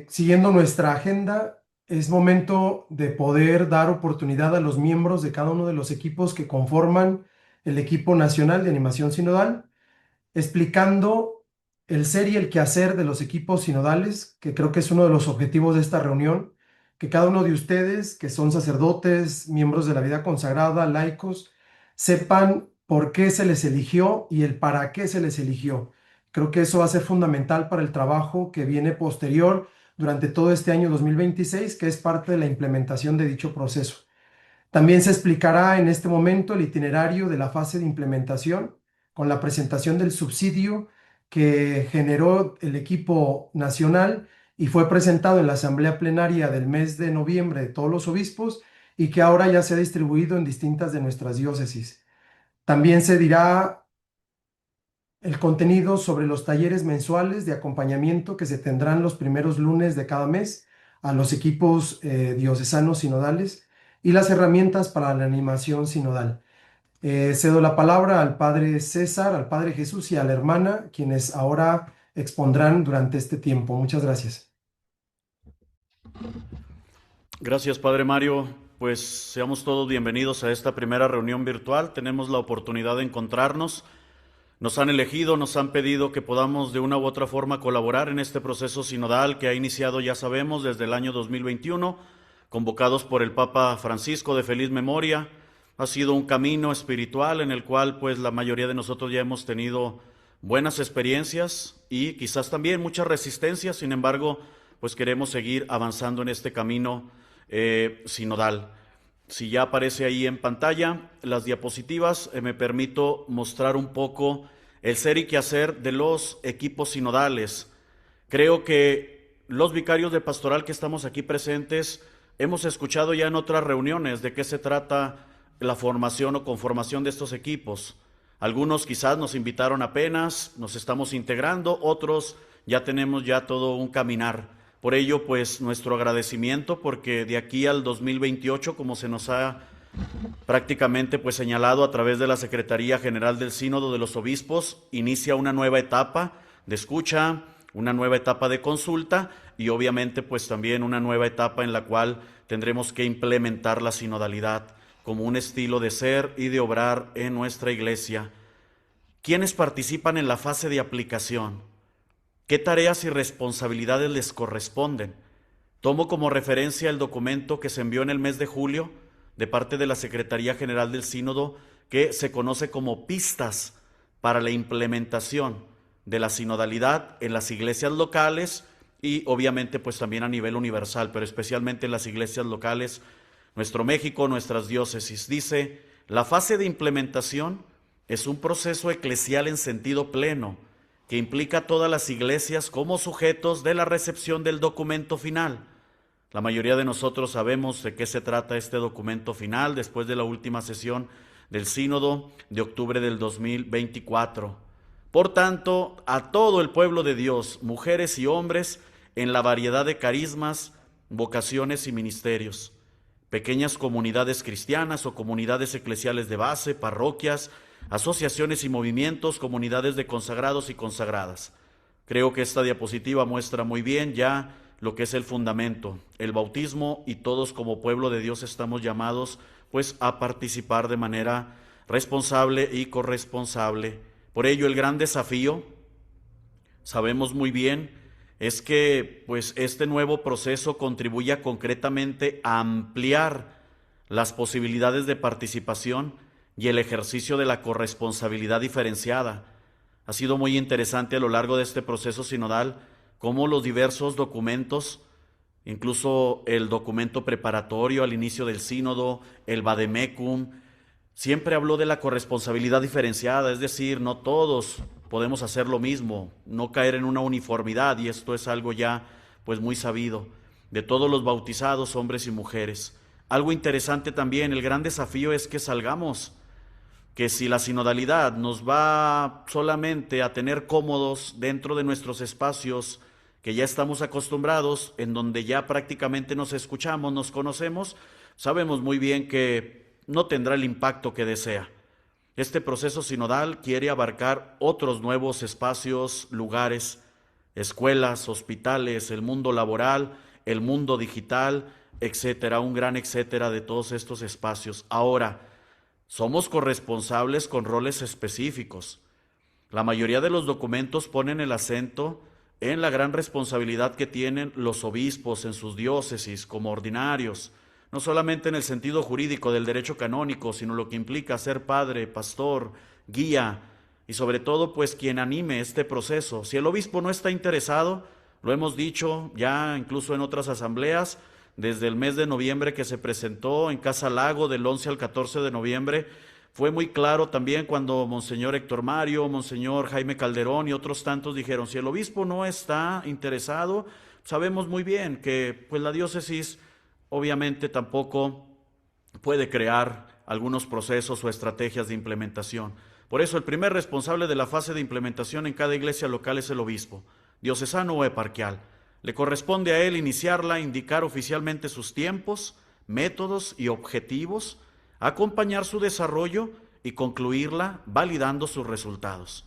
Siguiendo nuestra agenda, es momento de poder dar oportunidad a los miembros de cada uno de los equipos que conforman el equipo nacional de animación sinodal, explicando el ser y el quehacer de los equipos sinodales, que creo que es uno de los objetivos de esta reunión, que cada uno de ustedes, que son sacerdotes, miembros de la vida consagrada, laicos, sepan por qué se les eligió y el para qué se les eligió. Creo que eso va a ser fundamental para el trabajo que viene posterior durante todo este año 2026, que es parte de la implementación de dicho proceso. También se explicará en este momento el itinerario de la fase de implementación con la presentación del subsidio que generó el equipo nacional y fue presentado en la asamblea plenaria del mes de noviembre de todos los obispos y que ahora ya se ha distribuido en distintas de nuestras diócesis. También se dirá el contenido sobre los talleres mensuales de acompañamiento que se tendrán los primeros lunes de cada mes a los equipos diocesanos sinodales y las herramientas para la animación sinodal. Cedo la palabra al Padre César, al Padre Jesús y a la hermana, quienes ahora expondrán durante este tiempo. Muchas gracias. Gracias, Padre Mario. Pues seamos todos bienvenidos a esta primera reunión virtual. Tenemos la oportunidad de encontrarnos. Nos han elegido, nos han pedido que podamos de una u otra forma colaborar en este proceso sinodal que ha iniciado, ya sabemos, desde el año 2021, convocados por el Papa Francisco de feliz memoria. Ha sido un camino espiritual en el cual pues la mayoría de nosotros ya hemos tenido buenas experiencias y quizás también muchas resistencias. Sin embargo, pues queremos seguir avanzando en este camino sinodal. Si ya aparece ahí en pantalla las diapositivas, me permito mostrar un poco el ser y quehacer de los equipos sinodales. Creo que los vicarios de pastoral que estamos aquí presentes hemos escuchado ya en otras reuniones de qué se trata la formación o conformación de estos equipos. Algunos quizás nos invitaron apenas, nos estamos integrando, otros ya tenemos ya todo un caminar. Por ello, pues, nuestro agradecimiento, porque de aquí al 2028, como se nos ha prácticamente pues señalado a través de la Secretaría General del Sínodo de los Obispos, inicia una nueva etapa de escucha, una nueva etapa de consulta y obviamente pues también una nueva etapa en la cual tendremos que implementar la sinodalidad como un estilo de ser y de obrar en nuestra iglesia. ¿Quiénes participan en la fase de aplicación? ¿Qué tareas y responsabilidades les corresponden? Tomo como referencia el documento que se envió en el mes de julio de parte de la Secretaría General del Sínodo, que se conoce como Pistas para la implementación de la sinodalidad en las iglesias locales y obviamente pues también a nivel universal, pero especialmente en las iglesias locales, nuestro México, nuestras diócesis. Dice, la fase de implementación es un proceso eclesial en sentido pleno, que implica a todas las iglesias como sujetos de la recepción del documento final. La mayoría de nosotros sabemos de qué se trata este documento final después de la última sesión del Sínodo de octubre del 2024. Por tanto, a todo el pueblo de Dios, mujeres y hombres, en la variedad de carismas, vocaciones y ministerios, pequeñas comunidades cristianas o comunidades eclesiales de base, parroquias, asociaciones y movimientos, comunidades de consagrados y consagradas. Creo que esta diapositiva muestra muy bien ya lo que es el fundamento, el bautismo, y todos como pueblo de Dios estamos llamados pues a participar de manera responsable y corresponsable. Por ello el gran desafío, sabemos muy bien, es que pues este nuevo proceso contribuya concretamente a ampliar las posibilidades de participación y el ejercicio de la corresponsabilidad diferenciada. Ha sido muy interesante a lo largo de este proceso sinodal cómo los diversos documentos, incluso el documento preparatorio al inicio del sínodo, el vademecum, siempre habló de la corresponsabilidad diferenciada, es decir, no todos podemos hacer lo mismo, no caer en una uniformidad, y esto es algo ya pues muy sabido, de todos los bautizados, hombres y mujeres. Algo interesante también, el gran desafío es que salgamos, que si la sinodalidad nos va solamente a tener cómodos dentro de nuestros espacios que ya estamos acostumbrados, en donde ya prácticamente nos escuchamos, nos conocemos, sabemos muy bien que no tendrá el impacto que desea. Este proceso sinodal quiere abarcar otros nuevos espacios, lugares, escuelas, hospitales, el mundo laboral, el mundo digital, etcétera, un gran etcétera de todos estos espacios. Ahora, somos corresponsables con roles específicos. La mayoría de los documentos ponen el acento en la gran responsabilidad que tienen los obispos en sus diócesis como ordinarios, no solamente en el sentido jurídico del derecho canónico, sino lo que implica ser padre, pastor, guía y sobre todo pues quien anime este proceso. Si el obispo no está interesado, lo hemos dicho ya incluso en otras asambleas, desde el mes de noviembre que se presentó en Casa Lago del 11 al 14 de noviembre, fue muy claro también cuando Monseñor Héctor Mario, Monseñor Jaime Calderón y otros tantos dijeron, si el obispo no está interesado, sabemos muy bien que pues la diócesis obviamente tampoco puede crear algunos procesos o estrategias de implementación. Por eso el primer responsable de la fase de implementación en cada iglesia local es el obispo, diocesano o eparquial. Le corresponde a él iniciarla, indicar oficialmente sus tiempos, métodos y objetivos, acompañar su desarrollo y concluirla validando sus resultados.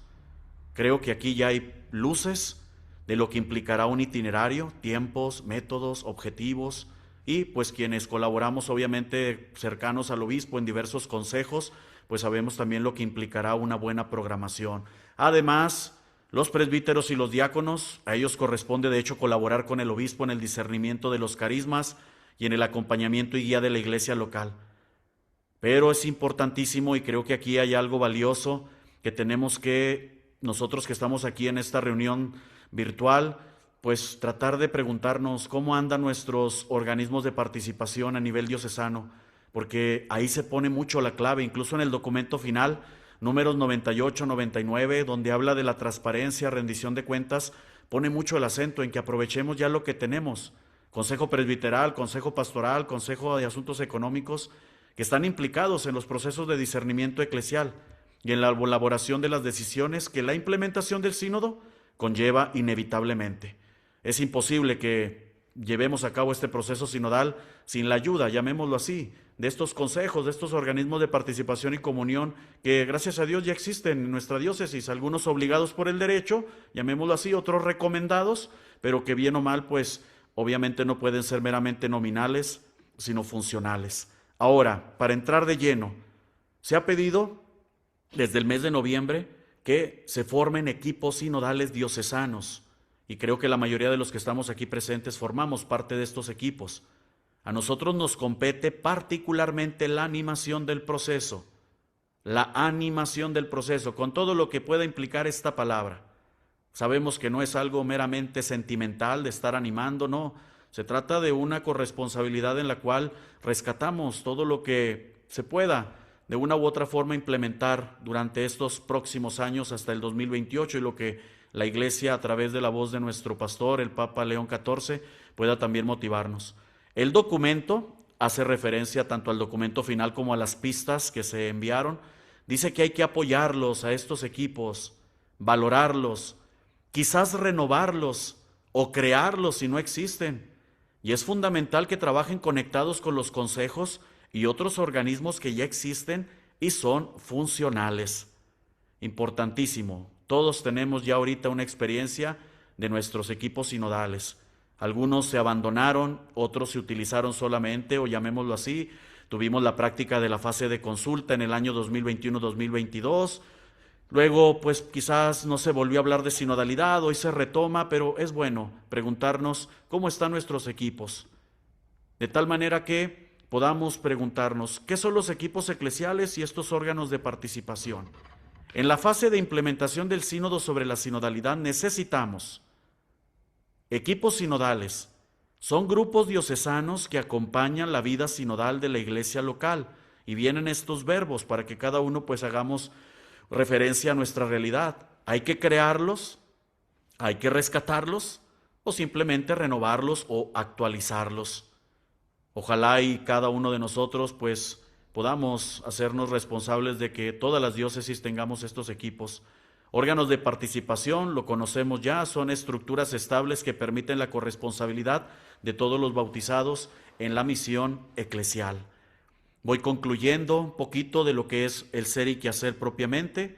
Creo que aquí ya hay luces de lo que implicará un itinerario, tiempos, métodos, objetivos, y pues quienes colaboramos obviamente cercanos al obispo en diversos consejos, pues sabemos también lo que implicará una buena programación. Además, los presbíteros y los diáconos, a ellos corresponde de hecho colaborar con el obispo en el discernimiento de los carismas y en el acompañamiento y guía de la iglesia local. Pero es importantísimo, y creo que aquí hay algo valioso que tenemos que, nosotros que estamos aquí en esta reunión virtual, pues tratar de preguntarnos cómo andan nuestros organismos de participación a nivel diocesano, porque ahí se pone mucho la clave, incluso en el documento final, números 98, 99, donde habla de la transparencia, rendición de cuentas, pone mucho el acento en que aprovechemos ya lo que tenemos. Consejo presbiteral, consejo pastoral, consejo de asuntos económicos, que están implicados en los procesos de discernimiento eclesial y en la elaboración de las decisiones que la implementación del sínodo conlleva inevitablemente. Es imposible que llevemos a cabo este proceso sinodal sin la ayuda, llamémoslo así, de estos consejos, de estos organismos de participación y comunión que gracias a Dios ya existen en nuestra diócesis, algunos obligados por el derecho, llamémoslo así, otros recomendados, pero que bien o mal pues obviamente no pueden ser meramente nominales, sino funcionales. Ahora, para entrar de lleno, se ha pedido desde el mes de noviembre que se formen equipos sinodales diocesanos, y creo que la mayoría de los que estamos aquí presentes formamos parte de estos equipos. A nosotros nos compete particularmente la animación del proceso, con todo lo que pueda implicar esta palabra. Sabemos que no es algo meramente sentimental de estar animando, no. Se trata de una corresponsabilidad en la cual rescatamos todo lo que se pueda de una u otra forma implementar durante estos próximos años hasta el 2028 y lo que la Iglesia a través de la voz de nuestro pastor, el Papa León XIV, pueda también motivarnos. El documento hace referencia tanto al documento final como a las pistas que se enviaron. Dice que hay que apoyarlos a estos equipos, valorarlos, quizás renovarlos o crearlos si no existen. Y es fundamental que trabajen conectados con los consejos y otros organismos que ya existen y son funcionales. Importantísimo, todos tenemos ya ahorita una experiencia de nuestros equipos sinodales. Algunos se abandonaron, otros se utilizaron solamente, o llamémoslo así. Tuvimos la práctica de la fase de consulta en el año 2021-2022. Luego, pues quizás no se volvió a hablar de sinodalidad, hoy se retoma, pero es bueno preguntarnos cómo están nuestros equipos. De tal manera que podamos preguntarnos, ¿qué son los equipos eclesiales y estos órganos de participación? En la fase de implementación del sínodo sobre la sinodalidad necesitamos equipos sinodales. Son grupos diocesanos que acompañan la vida sinodal de la iglesia local, y vienen estos verbos para que cada uno pues hagamos referencia a nuestra realidad. Hay que crearlos, hay que rescatarlos o simplemente renovarlos o actualizarlos. Ojalá y cada uno de nosotros pues podamos hacernos responsables de que todas las diócesis tengamos estos equipos. Órganos de participación, lo conocemos ya, son estructuras estables que permiten la corresponsabilidad de todos los bautizados en la misión eclesial. Voy concluyendo un poquito de lo que es el ser y quehacer propiamente.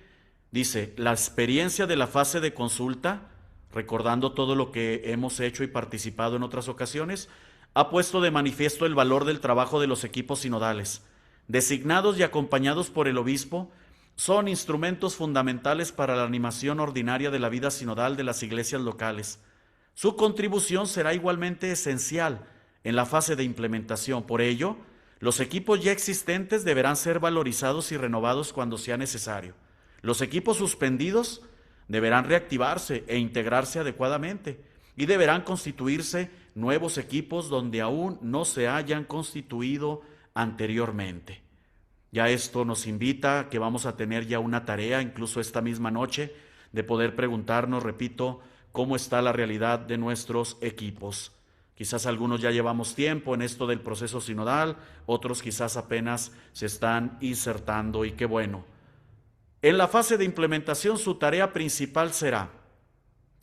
Dice, la experiencia de la fase de consulta, recordando todo lo que hemos hecho y participado en otras ocasiones, ha puesto de manifiesto el valor del trabajo de los equipos sinodales. Designados y acompañados por el obispo, son instrumentos fundamentales para la animación ordinaria de la vida sinodal de las iglesias locales. Su contribución será igualmente esencial en la fase de implementación. Por ello, los equipos ya existentes deberán ser valorizados y renovados cuando sea necesario. Los equipos suspendidos deberán reactivarse e integrarse adecuadamente y deberán constituirse nuevos equipos donde aún no se hayan constituido anteriormente. Ya esto nos invita a que vamos a tener ya una tarea, incluso esta misma noche, de poder preguntarnos, repito, cómo está la realidad de nuestros equipos. Quizás algunos ya llevamos tiempo en esto del proceso sinodal, otros quizás apenas se están insertando, y qué bueno. En la fase de implementación su tarea principal será,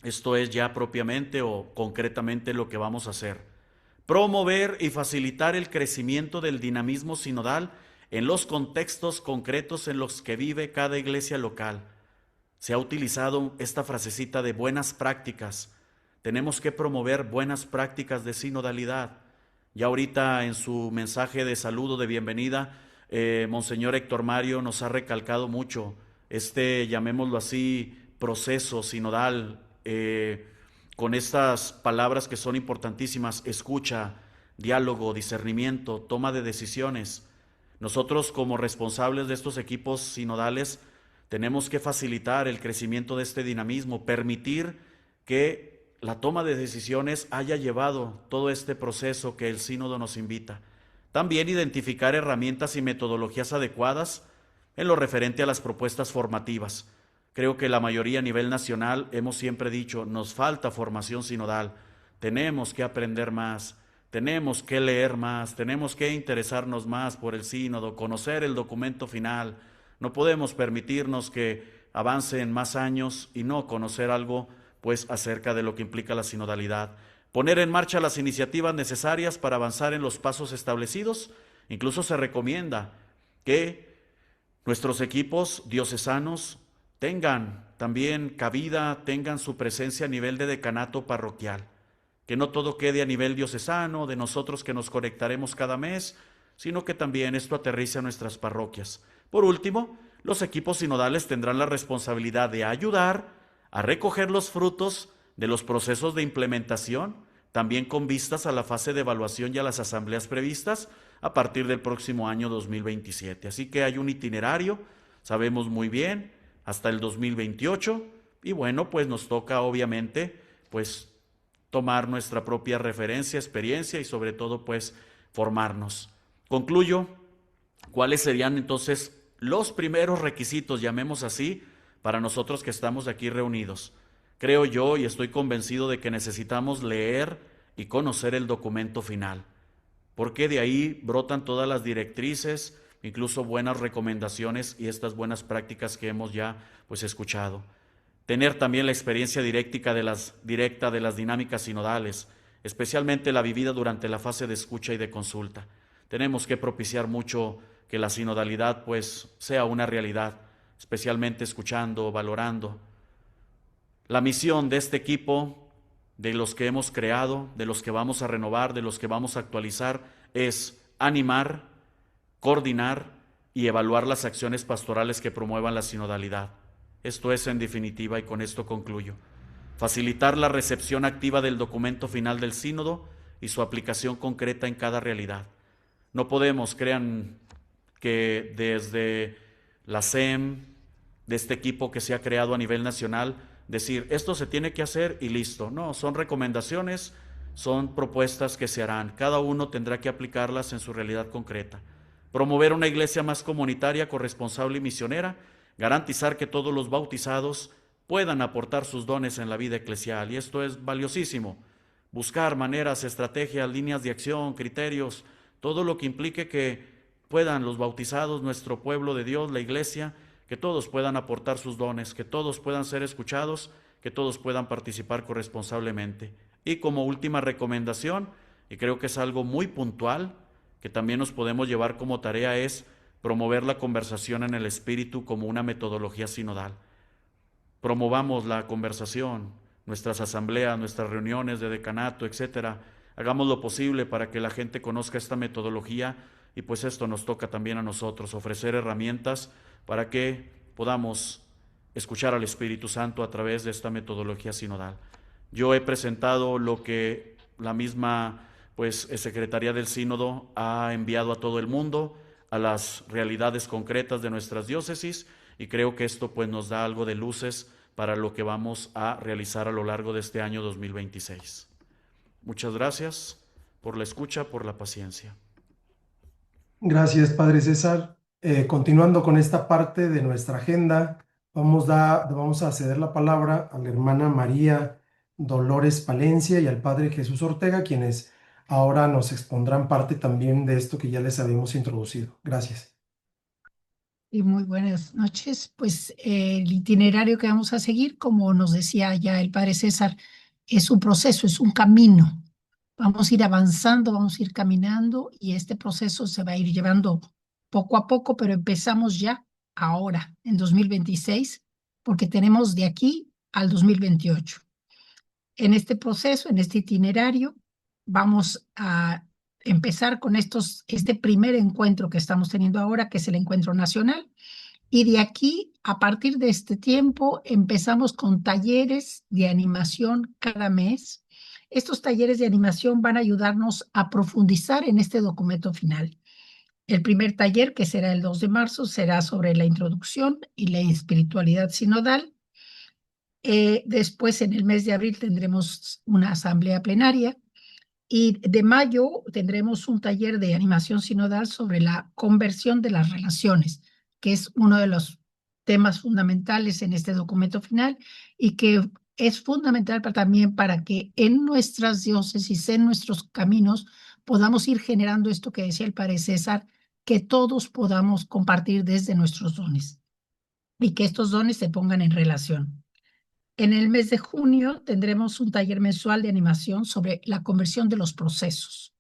esto es ya propiamente o concretamente lo que vamos a hacer, promover y facilitar el crecimiento del dinamismo sinodal en los contextos concretos en los que vive cada iglesia local. Se ha utilizado esta frasecita de buenas prácticas. Tenemos que promover buenas prácticas de sinodalidad. Ya ahorita en su mensaje de saludo, de bienvenida, Monseñor Héctor Mario nos ha recalcado mucho llamémoslo así, proceso sinodal, con estas palabras que son importantísimas: escucha, diálogo, discernimiento, toma de decisiones. Nosotros, como responsables de estos equipos sinodales, tenemos que facilitar el crecimiento de este dinamismo, permitir que la toma de decisiones haya llevado todo este proceso que el sínodo nos invita. También identificar herramientas y metodologías adecuadas en lo referente a las propuestas formativas. Creo que la mayoría a nivel nacional hemos siempre dicho, nos falta formación sinodal, tenemos que aprender más, tenemos que leer más, tenemos que interesarnos más por el sínodo, conocer el documento final. No podemos permitirnos que avancen más años y no conocer algo pues acerca de lo que implica la sinodalidad. Poner en marcha las iniciativas necesarias para avanzar en los pasos establecidos. Incluso se recomienda que nuestros equipos diocesanos tengan también cabida, tengan su presencia a nivel de decanato parroquial, que no todo quede a nivel diocesano, de nosotros que nos conectaremos cada mes, sino que también esto aterrice a nuestras parroquias. Por último, los equipos sinodales tendrán la responsabilidad de ayudar a recoger los frutos de los procesos de implementación, también con vistas a la fase de evaluación y a las asambleas previstas a partir del próximo año 2027. Así que hay un itinerario, sabemos muy bien, hasta el 2028, y bueno, pues nos toca obviamente pues tomar nuestra propia referencia, experiencia y sobre todo pues formarnos. Concluyo, ¿cuáles serían entonces los primeros requisitos, llamemos así, para nosotros que estamos aquí reunidos? Creo yo y estoy convencido de que necesitamos leer y conocer el documento final, porque de ahí brotan todas las directrices, incluso buenas recomendaciones y estas buenas prácticas que hemos ya pues escuchado. Tener también la experiencia directa de las dinámicas sinodales, especialmente la vivida durante la fase de escucha y de consulta. Tenemos que propiciar mucho que la sinodalidad pues sea una realidad, especialmente escuchando, valorando. La misión de este equipo, de los que hemos creado, de los que vamos a renovar, de los que vamos a actualizar, es animar, coordinar y evaluar las acciones pastorales que promuevan la sinodalidad. Esto es en definitiva, y con esto concluyo, facilitar la recepción activa del documento final del sínodo y su aplicación concreta en cada realidad. No podemos, crean que desde la SEM, de este equipo que se ha creado a nivel nacional, decir, esto se tiene que hacer y listo. No, son recomendaciones, son propuestas que se harán. Cada uno tendrá que aplicarlas en su realidad concreta. Promover una iglesia más comunitaria, corresponsable y misionera, garantizar que todos los bautizados puedan aportar sus dones en la vida eclesial, y esto es valiosísimo. Buscar maneras, estrategias, líneas de acción, criterios, todo lo que implique que puedan los bautizados, nuestro pueblo de Dios, la iglesia, que todos puedan aportar sus dones, que todos puedan ser escuchados, que todos puedan participar corresponsablemente. Y como última recomendación, y creo que es algo muy puntual, que también nos podemos llevar como tarea, es promover la conversación en el espíritu como una metodología sinodal. Promovamos la conversación, nuestras asambleas, nuestras reuniones de decanato, etcétera. Hagamos lo posible para que la gente conozca esta metodología, y pues esto nos toca también a nosotros, ofrecer herramientas para que podamos escuchar al Espíritu Santo a través de esta metodología sinodal. Yo he presentado lo que la misma Secretaría del Sínodo ha enviado a todo el mundo, a las realidades concretas de nuestras diócesis, y creo que esto pues nos da algo de luces para lo que vamos a realizar a lo largo de este año 2026. Muchas gracias por la escucha, por la paciencia. Gracias, Padre César. Continuando con esta parte de nuestra agenda, vamos a ceder la palabra a la hermana María Dolores Palencia y al Padre Jesús Ortega, quienes ahora nos expondrán parte también de esto que ya les habíamos introducido. Gracias. Y muy buenas noches. Pues el itinerario que vamos a seguir, como nos decía ya el Padre César, es un proceso, es un camino. Vamos a ir avanzando, vamos a ir caminando, y este proceso se va a ir llevando poco a poco, pero empezamos ya ahora, en 2026, porque tenemos de aquí al 2028. En este proceso, en este itinerario, vamos a empezar con este primer encuentro que estamos teniendo ahora, que es el encuentro nacional. Y de aquí, a partir de este tiempo, empezamos con talleres de animación cada mes. Estos talleres de animación van a ayudarnos a profundizar en este documento final. El primer taller, que será el 2 de marzo, será sobre la introducción y la espiritualidad sinodal. Después, en el mes de abril, tendremos una asamblea plenaria. Y de mayo tendremos un taller de animación sinodal sobre la conversión de las relaciones, que es uno de los temas fundamentales en este documento final y que es fundamental también para que en nuestras diócesis, en nuestros caminos, podamos ir generando esto que decía el padre César, que todos podamos compartir desde nuestros dones y que estos dones se pongan en relación. En el mes de junio tendremos un taller mensual de animación sobre la conversión de los procesos,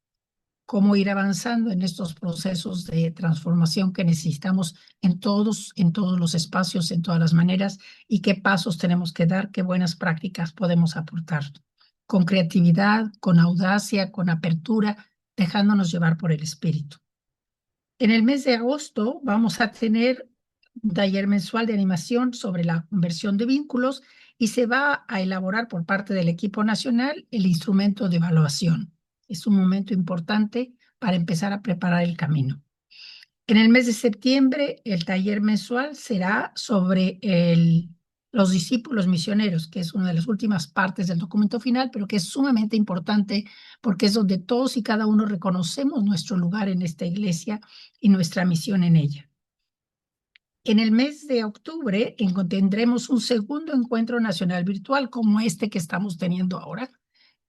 cómo ir avanzando en estos procesos de transformación que necesitamos en todos los espacios, en todas las maneras, y qué pasos tenemos que dar, qué buenas prácticas podemos aportar, con creatividad, con audacia, con apertura, dejándonos llevar por el espíritu. En el mes de agosto vamos a tener un taller mensual de animación sobre la conversión de vínculos y se va a elaborar por parte del equipo nacional el instrumento de evaluación. Es un momento importante para empezar a preparar el camino. En el mes de septiembre, el taller mensual será sobre los discípulos misioneros, que es una de las últimas partes del documento final, pero que es sumamente importante porque es donde todos y cada uno reconocemos nuestro lugar en esta iglesia y nuestra misión en ella. En el mes de octubre tendremos un segundo encuentro nacional virtual como este que estamos teniendo ahora,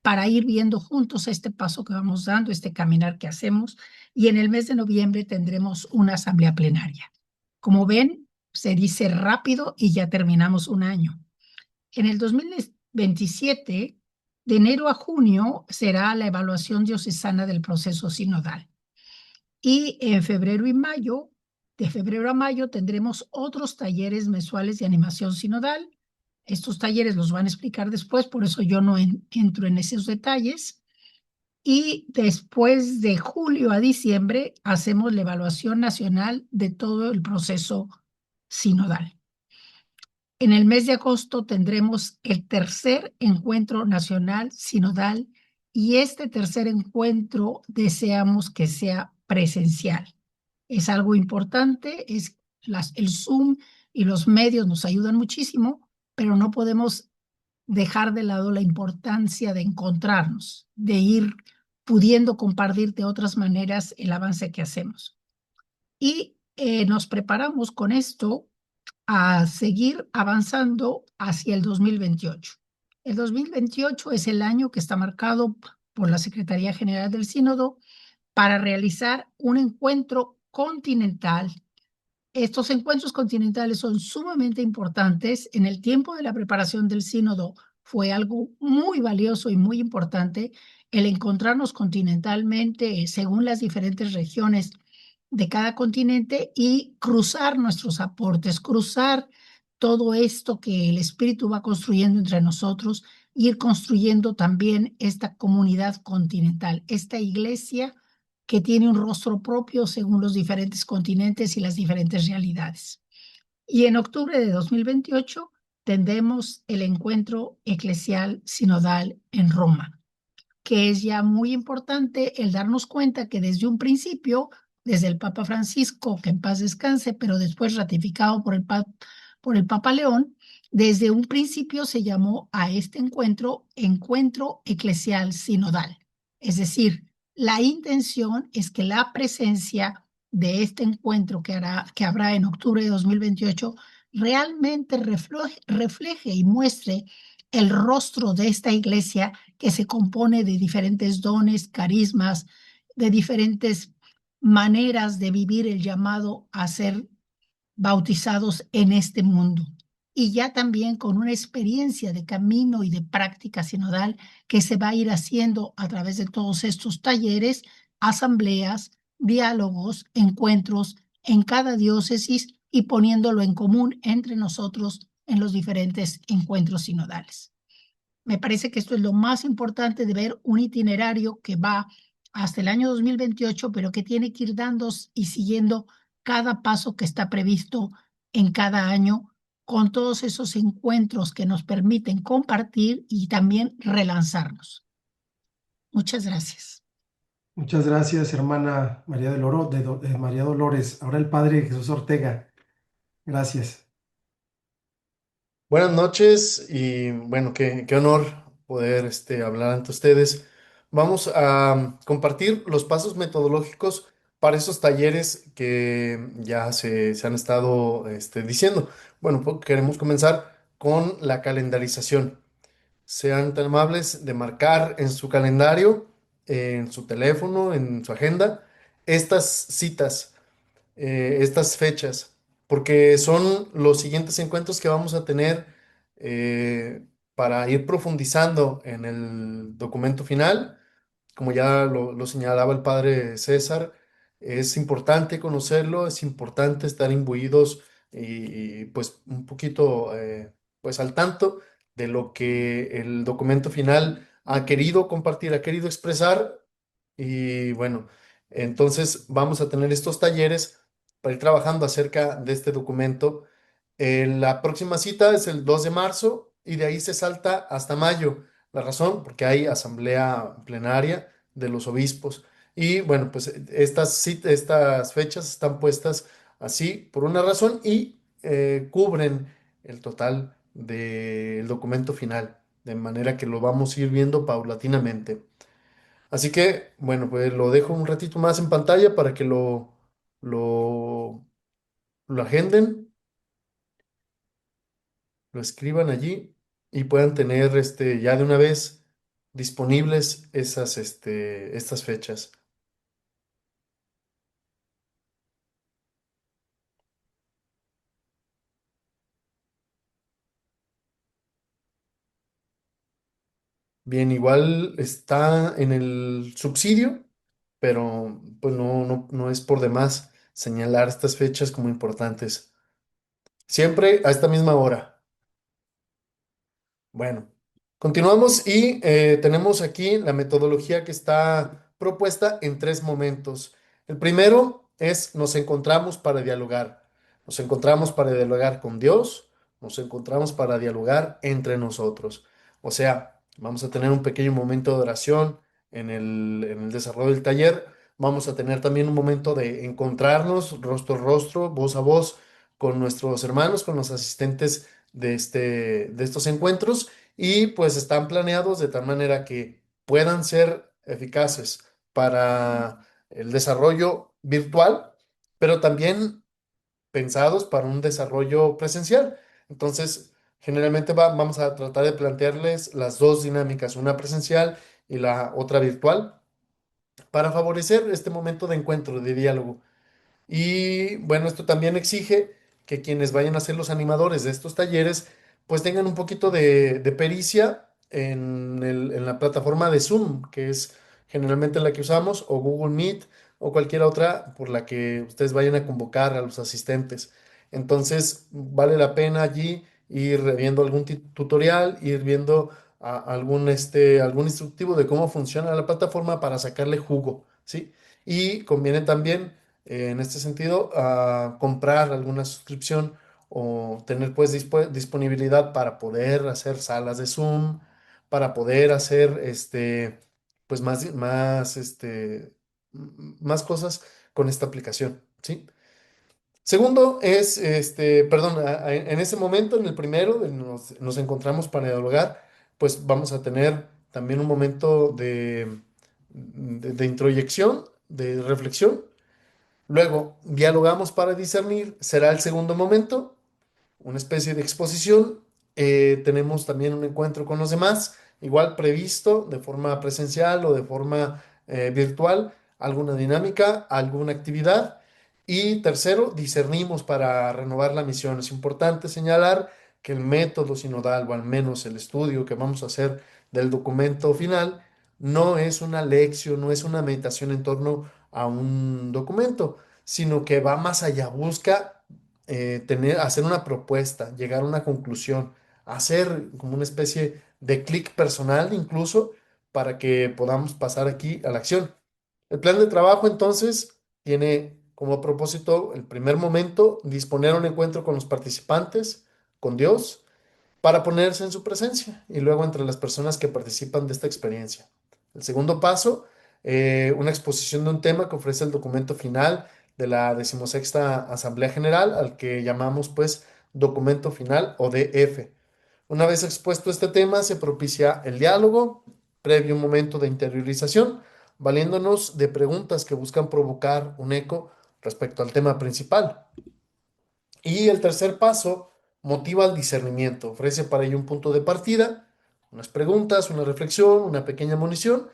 para ir viendo juntos este paso que vamos dando, este caminar que hacemos. Y en el mes de noviembre tendremos una asamblea plenaria. Como ven, se dice rápido y ya terminamos un año. En el 2027, de enero a junio, será la evaluación diocesana del proceso sinodal. Y en febrero y mayo, de febrero a mayo, tendremos otros talleres mensuales de animación sinodal. Estos talleres los van a explicar después, por eso yo no entro en esos detalles. Y después de julio a diciembre hacemos la evaluación nacional de todo el proceso sinodal. En el mes de agosto tendremos el tercer encuentro nacional sinodal y este tercer encuentro deseamos que sea presencial. Es algo importante, el Zoom y los medios nos ayudan muchísimo, pero no podemos dejar de lado la importancia de encontrarnos, de ir pudiendo compartir de otras maneras el avance que hacemos. Y nos preparamos con esto a seguir avanzando hacia el 2028. El 2028 es el año que está marcado por la Secretaría General del Sínodo para realizar un encuentro continental. Estos encuentros continentales son sumamente importantes. En el tiempo de la preparación del sínodo fue algo muy valioso y muy importante el encontrarnos continentalmente según las diferentes regiones de cada continente y cruzar nuestros aportes, cruzar todo esto que el Espíritu va construyendo entre nosotros, ir construyendo también esta comunidad continental, esta iglesia que tiene un rostro propio según los diferentes continentes y las diferentes realidades. Y en octubre de 2028 tendremos el encuentro eclesial sinodal en Roma, que es ya muy importante el darnos cuenta que desde un principio, desde el Papa Francisco, que en paz descanse, pero después ratificado por el Papa León, desde un principio se llamó a este encuentro eclesial sinodal. Es decir, la intención es que la presencia de este encuentro que habrá en octubre de 2028 realmente refleje y muestre el rostro de esta iglesia que se compone de diferentes dones, carismas, de diferentes maneras de vivir el llamado a ser bautizados en este mundo. Y ya también con una experiencia de camino y de práctica sinodal que se va a ir haciendo a través de todos estos talleres, asambleas, diálogos, encuentros en cada diócesis y poniéndolo en común entre nosotros en los diferentes encuentros sinodales. Me parece que esto es lo más importante de ver un itinerario que va hasta el año 2028, pero que tiene que ir dando y siguiendo cada paso que está previsto en cada año, con todos esos encuentros que nos permiten compartir y también relanzarnos. Muchas gracias. Muchas gracias, hermana María de María Dolores. Ahora el padre Jesús Ortega. Gracias. Buenas noches y bueno, qué honor poder hablar ante ustedes. Vamos a compartir los pasos metodológicos para esos talleres que ya se han estado diciendo. Bueno, pues, queremos comenzar con la calendarización. Sean tan amables de marcar en su calendario, en su teléfono, en su agenda, estas citas, estas fechas, porque son los siguientes encuentros que vamos a tener eh, para ir profundizando en el documento final. Como ya lo señalaba el padre César, es importante conocerlo, es importante estar imbuidos y, pues un poquito pues al tanto de lo que el documento final ha querido compartir, ha querido expresar. Y bueno, entonces vamos a tener estos talleres para ir trabajando acerca de este documento. La próxima cita es el 2 de marzo y de ahí se salta hasta mayo. La razón, porque hay asamblea plenaria de los obispos. Y bueno, pues estas fechas están puestas así por una razón y cubren el total del documento final, de manera que lo vamos a ir viendo paulatinamente. Así que, bueno, pues lo dejo un ratito más en pantalla para que lo, lo agenden, lo escriban allí y puedan tener ya de una vez disponibles estas fechas. Bien, igual está en el subsidio, pero pues no es por demás señalar estas fechas como importantes. Siempre a esta misma hora. Bueno, continuamos y tenemos aquí la metodología que está propuesta en tres momentos. El primero es nos encontramos para dialogar. Nos encontramos para dialogar con Dios, nos encontramos para dialogar entre nosotros. O sea, vamos a tener un pequeño momento de oración en el desarrollo del taller. Vamos a tener también un momento de encontrarnos rostro a rostro, voz a voz, con nuestros hermanos, con los asistentes de estos encuentros y pues están planeados de tal manera que puedan ser eficaces para el desarrollo virtual, pero también pensados para un desarrollo presencial. Entonces, generalmente vamos a tratar de plantearles las dos dinámicas, una presencial y la otra virtual, para favorecer este momento de encuentro, de diálogo. Y bueno, esto también exige que quienes vayan a ser los animadores de estos talleres, pues tengan un poquito de pericia en la plataforma de Zoom, que es generalmente la que usamos, o Google Meet, o cualquier otra por la que ustedes vayan a convocar a los asistentes. Entonces, vale la pena allí ir viendo algún tutorial, ir viendo algún instructivo de cómo funciona la plataforma para sacarle jugo, ¿sí? Y conviene también en este sentido, a comprar alguna suscripción o tener pues disponibilidad para poder hacer salas de Zoom, para poder hacer pues más cosas con esta aplicación, ¿sí? Segundo es, perdón, en ese momento, en el primero, nos encontramos para dialogar, pues vamos a tener también un momento de introyección, de reflexión. Luego, dialogamos para discernir, será el segundo momento, una especie de exposición. Tenemos también un encuentro con los demás, igual previsto de forma presencial o de forma virtual, alguna dinámica, alguna actividad. Y tercero, discernimos para renovar la misión. Es importante señalar que el método sinodal, o al menos el estudio que vamos a hacer del documento final, no es una lección, no es una meditación en torno a un documento, sino que va más allá, busca hacer una propuesta, llegar a una conclusión, hacer como una especie de clic personal incluso para que podamos pasar aquí a la acción. El plan de trabajo entonces tiene como propósito, el primer momento, disponer un encuentro con los participantes, con Dios, para ponerse en su presencia y luego entre las personas que participan de esta experiencia. El segundo paso, una exposición de un tema que ofrece el documento final de la 16ª Asamblea General, al que llamamos pues documento final o DF. Una vez expuesto este tema, se propicia el diálogo, previo un momento de interiorización, valiéndonos de preguntas que buscan provocar un eco respecto al tema principal. Y el tercer paso motiva el discernimiento, ofrece para ello un punto de partida, unas preguntas, una reflexión, una pequeña munición,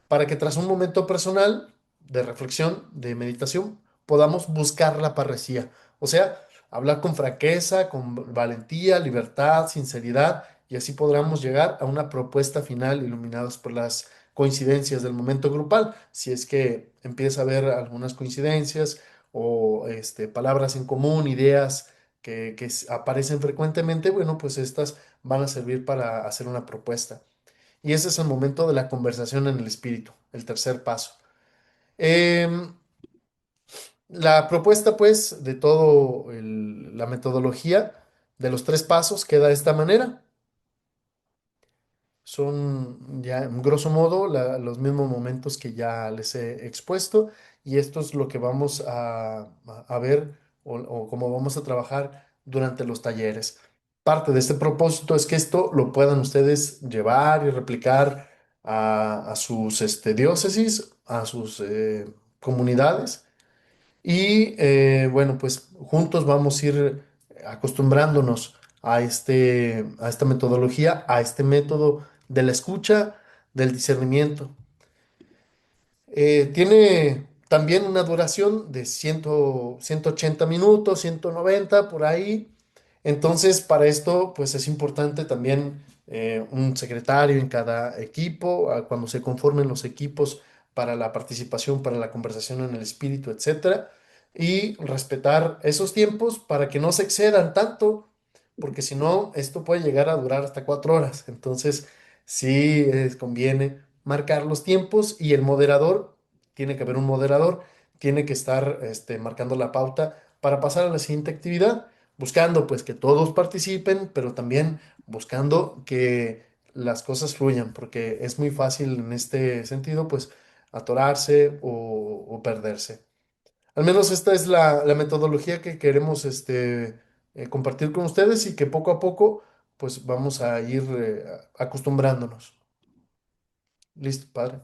para que tras un momento personal de reflexión, de meditación, podamos buscar la parresía. O sea, hablar con franqueza, con valentía, libertad, sinceridad, y así podremos llegar a una propuesta final iluminados por las coincidencias del momento grupal, si es que empieza a haber algunas coincidencias o palabras en común, ideas que aparecen frecuentemente, bueno, pues estas van a servir para hacer una propuesta. Y ese es el momento de la conversación en el espíritu, el tercer paso. Em, la propuesta, pues, de todo la metodología de los tres pasos queda de esta manera. Son ya, en grosso modo, los mismos momentos que ya les he expuesto y esto es lo que vamos a ver o cómo vamos a trabajar durante los talleres. Parte de este propósito es que esto lo puedan ustedes llevar y replicar a sus diócesis, a sus comunidades y bueno, pues juntos vamos a ir acostumbrándonos a esta metodología, a este método de la escucha, del discernimiento. Tiene también una duración de 180 minutos, 190 por ahí. Entonces, para esto, pues es importante también un secretario en cada equipo, cuando se conformen los equipos para la participación, para la conversación en el espíritu, etcétera, y respetar esos tiempos para que no se excedan tanto, porque si no, esto puede llegar a durar hasta 4 horas. Entonces, sí conviene marcar los tiempos y el moderador, tiene que haber un moderador, tiene que estar marcando la pauta para pasar a la siguiente actividad, buscando pues que todos participen, pero también buscando que las cosas fluyan, porque es muy fácil en este sentido pues atorarse o perderse. Al menos esta es la metodología que queremos compartir con ustedes y que poco a poco pues vamos a ir acostumbrándonos. Listo, padre.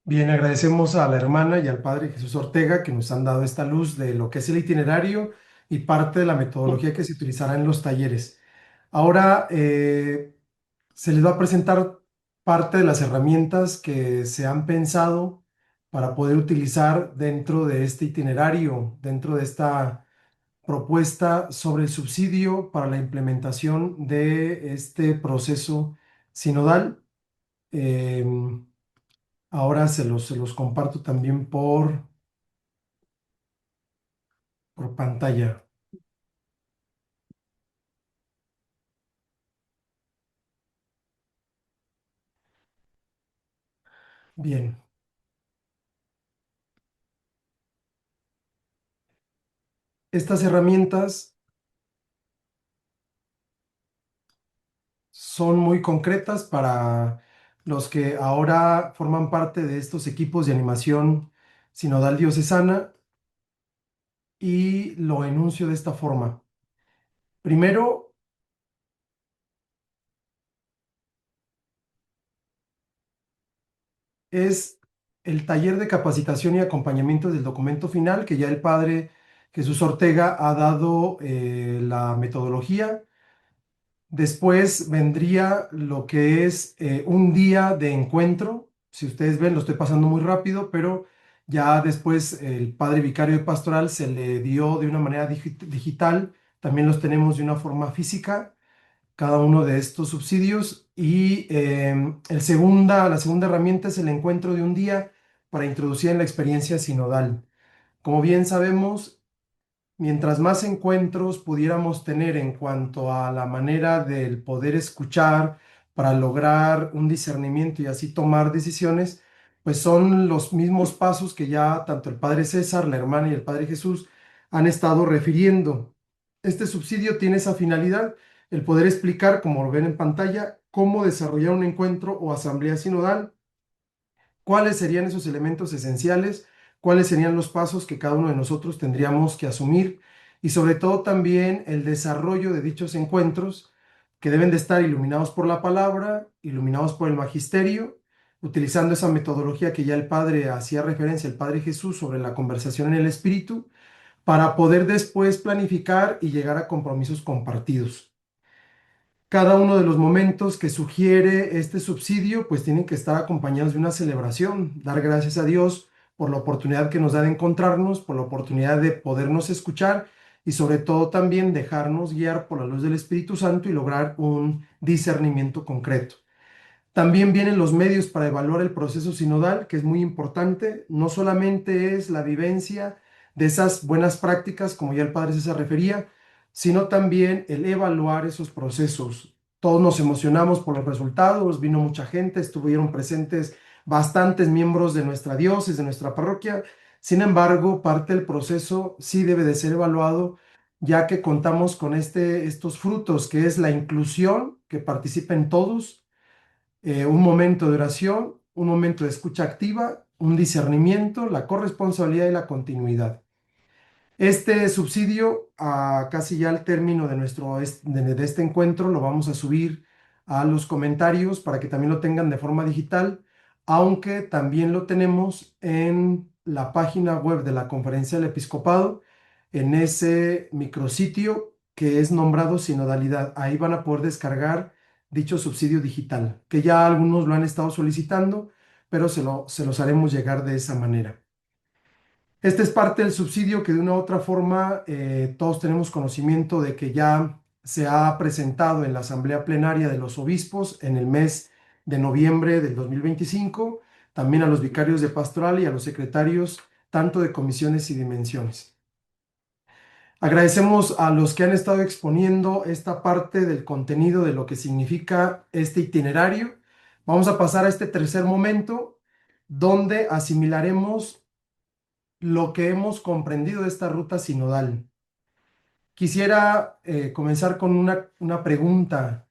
Bien, agradecemos a la hermana y al padre Jesús Ortega que nos han dado esta luz de lo que es el itinerario y parte de la metodología que se utilizará en los talleres. Ahora se les va a presentar parte de las herramientas que se han pensado para poder utilizar dentro de este itinerario, dentro de esta propuesta sobre el subsidio para la implementación de este proceso sinodal. Em, Ahora se los comparto también por pantalla. Bien. Estas herramientas son muy concretas para los que ahora forman parte de estos equipos de animación sinodal diocesana y lo enuncio de esta forma. Primero, es el taller de capacitación y acompañamiento del documento final, que ya el padre Jesús Ortega ha dado la metodología. Después vendría lo que es un día de encuentro. Si ustedes ven, lo estoy pasando muy rápido, pero ya después el padre vicario de pastoral se le dio de una manera digital. También los tenemos de una forma física, cada uno de estos subsidios. Y la segunda herramienta es el encuentro de un día para introducir en la experiencia sinodal. Como bien sabemos, mientras más encuentros pudiéramos tener en cuanto a la manera del poder escuchar, para lograr un discernimiento y así tomar decisiones, pues son los mismos pasos que ya tanto el Padre César, la hermana y el Padre Jesús han estado refiriendo. Este subsidio tiene esa finalidad, el poder explicar, como lo ven en pantalla, cómo desarrollar un encuentro o asamblea sinodal, cuáles serían esos elementos esenciales, cuáles serían los pasos que cada uno de nosotros tendríamos que asumir y sobre todo también el desarrollo de dichos encuentros que deben de estar iluminados por la palabra, iluminados por el magisterio, utilizando esa metodología que ya el Padre hacía referencia, el Padre Jesús, sobre la conversación en el Espíritu, para poder después planificar y llegar a compromisos compartidos. Cada uno de los momentos que sugiere este subsidio, pues tienen que estar acompañados de una celebración, dar gracias a Dios por la oportunidad que nos da de encontrarnos, por la oportunidad de podernos escuchar y sobre todo también dejarnos guiar por la luz del Espíritu Santo y lograr un discernimiento concreto. También vienen los medios para evaluar el proceso sinodal, que es muy importante. No solamente es la vivencia de esas buenas prácticas, como ya el Padre César refería, sino también el evaluar esos procesos. Todos nos emocionamos por los resultados, vino mucha gente, estuvieron presentes bastantes miembros de nuestra diócesis, de nuestra parroquia. Sin embargo, parte del proceso sí debe de ser evaluado, ya que contamos con estos frutos, que es la inclusión, que participen todos, un momento de oración, un momento de escucha activa, un discernimiento, la corresponsabilidad y la continuidad. Este subsidio, casi ya al término de este encuentro, lo vamos a subir a los comentarios para que también lo tengan de forma digital, aunque también lo tenemos en la página web de la Conferencia del Episcopado, en ese micrositio que es nombrado Sinodalidad. Ahí van a poder descargar dicho subsidio digital, que ya algunos lo han estado solicitando, pero se los haremos llegar de esa manera. Este es parte del subsidio que de una u otra forma todos tenemos conocimiento de que ya se ha presentado en la Asamblea Plenaria de los Obispos en el mes de noviembre del 2025, también a los vicarios de pastoral y a los secretarios tanto de comisiones y dimensiones. Agradecemos a los que han estado exponiendo esta parte del contenido de lo que significa este itinerario. Vamos a pasar a este tercer momento donde asimilaremos lo que hemos comprendido de esta ruta sinodal. Quisiera comenzar con una pregunta.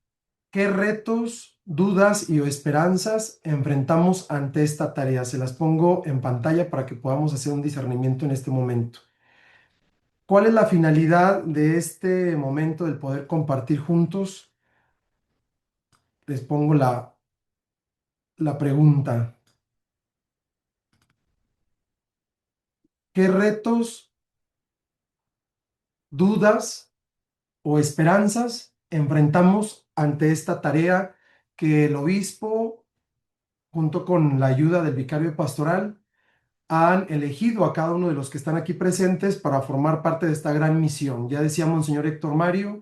¿Qué retos, dudas y o esperanzas enfrentamos ante esta tarea? Se las pongo en pantalla para que podamos hacer un discernimiento en este momento. ¿Cuál es la finalidad de este momento del poder compartir juntos? Les pongo la pregunta. ¿Qué retos, dudas o esperanzas enfrentamos ante esta tarea que el obispo, junto con la ayuda del vicario pastoral, han elegido a cada uno de los que están aquí presentes para formar parte de esta gran misión? Ya decía Monseñor Héctor Mario,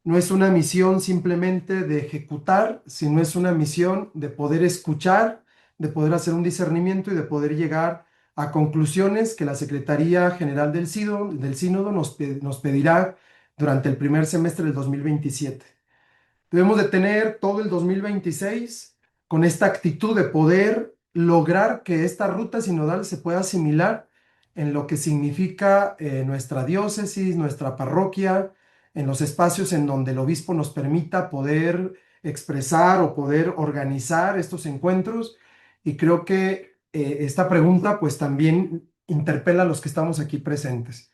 no es una misión simplemente de ejecutar, sino es una misión de poder escuchar, de poder hacer un discernimiento y de poder llegar a conclusiones que la Secretaría General del Sínodo nos pedirá durante el primer semestre del 2027. Debemos de tener todo el 2026 con esta actitud de poder lograr que esta ruta sinodal se pueda asimilar en lo que significa nuestra diócesis, nuestra parroquia, en los espacios en donde el obispo nos permita poder expresar o poder organizar estos encuentros. Y creo que esta pregunta pues también interpela a los que estamos aquí presentes.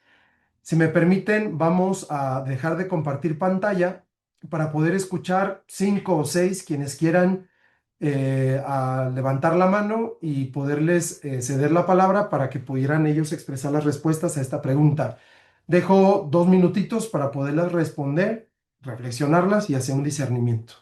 Si me permiten, vamos a dejar de compartir pantalla para poder escuchar 5 o 6 quienes quieran a levantar la mano y poderles ceder la palabra para que pudieran ellos expresar las respuestas a esta pregunta. Dejo 2 minutitos para poderlas responder, reflexionarlas y hacer un discernimiento.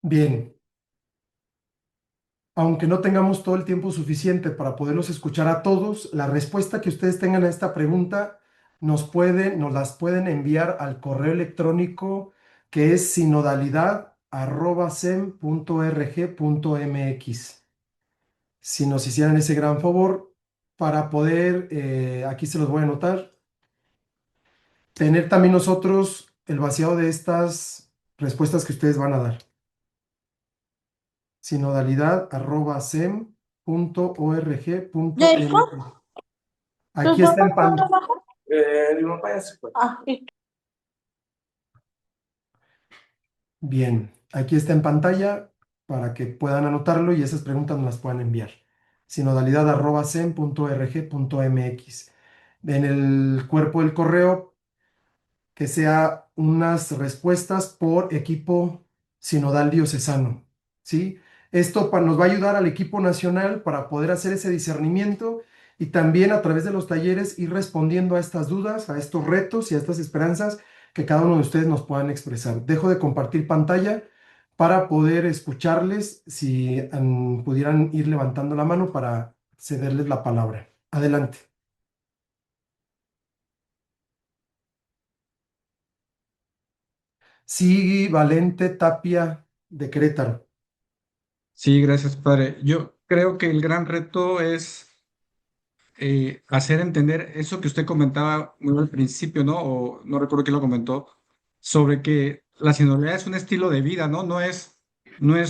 Bien, aunque no tengamos todo el tiempo suficiente para poderlos escuchar a todos, la respuesta que ustedes tengan a esta pregunta nos las pueden enviar al correo electrónico que es sinodalidad@sem.org.mx. Si nos hicieran ese gran favor para poder, aquí se los voy a anotar, tener también nosotros el vaciado de estas respuestas que ustedes van a dar. Sinodalidad@sem.org.mx. Aquí está en pantalla. Bien, aquí está en pantalla para que puedan anotarlo y esas preguntas nos las puedan enviar. Sinodalidad@sem.org.mx. En el cuerpo del correo que sea unas respuestas por equipo sinodal diocesano, ¿sí? Esto nos va a ayudar al equipo nacional para poder hacer ese discernimiento y también a través de los talleres ir respondiendo a estas dudas, a estos retos y a estas esperanzas que cada uno de ustedes nos puedan expresar. Dejo de compartir pantalla para poder escucharles, si pudieran ir levantando la mano para cederles la palabra. Adelante. Sí, Valente Tapia de Querétaro. Sí, gracias, padre. Yo creo que el gran reto es hacer entender eso que usted comentaba muy al principio, ¿no? O no recuerdo quién lo comentó, sobre que la sinodalidad es un estilo de vida, ¿no? No es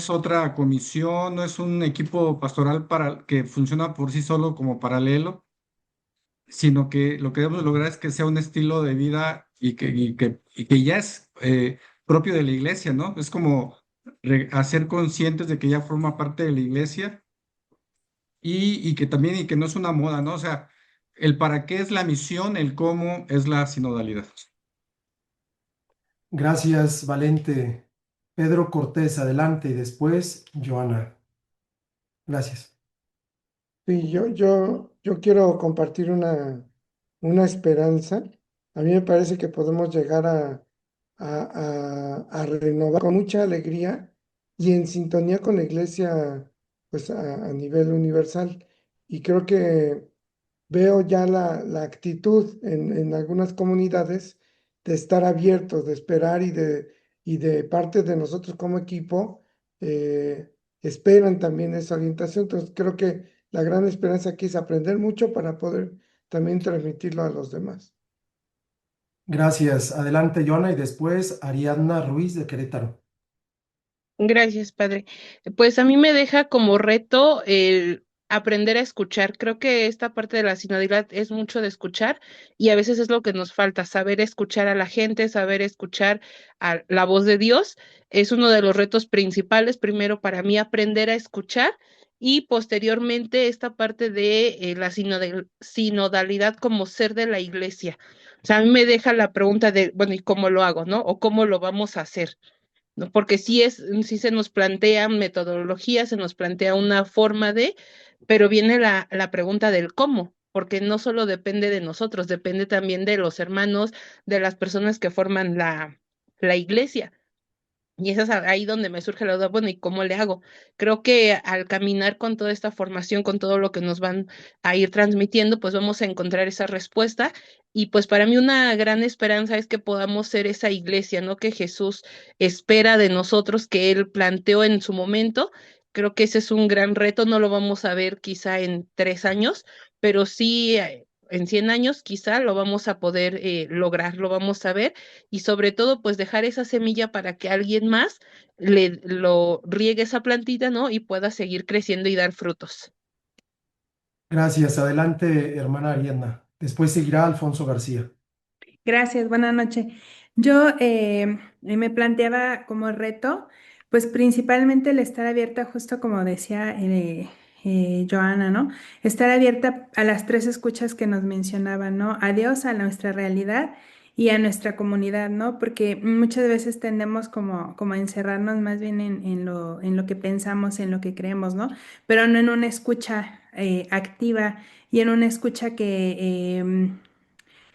otra comisión, no es un equipo pastoral que funciona por sí solo como paralelo, sino que lo que debemos lograr es que sea un estilo de vida y que ya es propio de la iglesia, ¿no? Es como hacer conscientes de que ya forma parte de la iglesia y que también, y que no es una moda, ¿no? O sea, el para qué es la misión, el cómo es la sinodalidad. Gracias, Valente. Pedro Cortés, adelante, y después Joana. Gracias. Sí, yo quiero compartir una esperanza. A mí me parece que podemos llegar a renovar con mucha alegría y en sintonía con la iglesia, pues a nivel universal. Y creo que veo ya la actitud en algunas comunidades de estar abiertos, de esperar y de parte de nosotros como equipo, esperan también esa orientación. Entonces creo que la gran esperanza aquí es aprender mucho para poder también transmitirlo a los demás. Gracias. Adelante, Joana, y después Ariadna Ruiz de Querétaro. Gracias, padre. Pues a mí me deja como reto el aprender a escuchar. Creo que esta parte de la sinodalidad es mucho de escuchar y a veces es lo que nos falta, saber escuchar a la gente, saber escuchar a la voz de Dios. Es uno de los retos principales, primero para mí aprender a escuchar y posteriormente esta parte de la sinodalidad como ser de la iglesia. O sea, a mí me deja la pregunta de, bueno, ¿y cómo lo hago, no? ¿O cómo lo vamos a hacer? ¿No? Porque sí se nos plantean metodologías, se nos plantea una forma de, pero viene la pregunta del cómo, porque no solo depende de nosotros, depende también de los hermanos, de las personas que forman la iglesia. Y es ahí donde me surge la duda, bueno, ¿y cómo le hago? Creo que al caminar con toda esta formación, con todo lo que nos van a ir transmitiendo, pues vamos a encontrar esa respuesta. Y pues para mí una gran esperanza es que podamos ser esa iglesia, ¿no? Que Jesús espera de nosotros, que Él planteó en su momento. Creo que ese es un gran reto, no lo vamos a ver quizá en 3 años, pero sí en 100 años quizá lo vamos a poder lograr, lo vamos a ver y sobre todo pues dejar esa semilla para que alguien más lo riegue esa plantita, ¿no? Y pueda seguir creciendo y dar frutos. Gracias. Adelante, hermana Ariadna. Después seguirá Alfonso García. Gracias, buenas noches. Yo me planteaba como reto, pues principalmente el estar abierta, justo como decía Joana, ¿no? Estar abierta a las tres escuchas que nos mencionaban, ¿no? A Dios, a nuestra realidad y a nuestra comunidad, ¿no? Porque muchas veces tendemos como a encerrarnos más bien en lo que pensamos, en lo que creemos, ¿no? Pero no en una escucha activa y en una escucha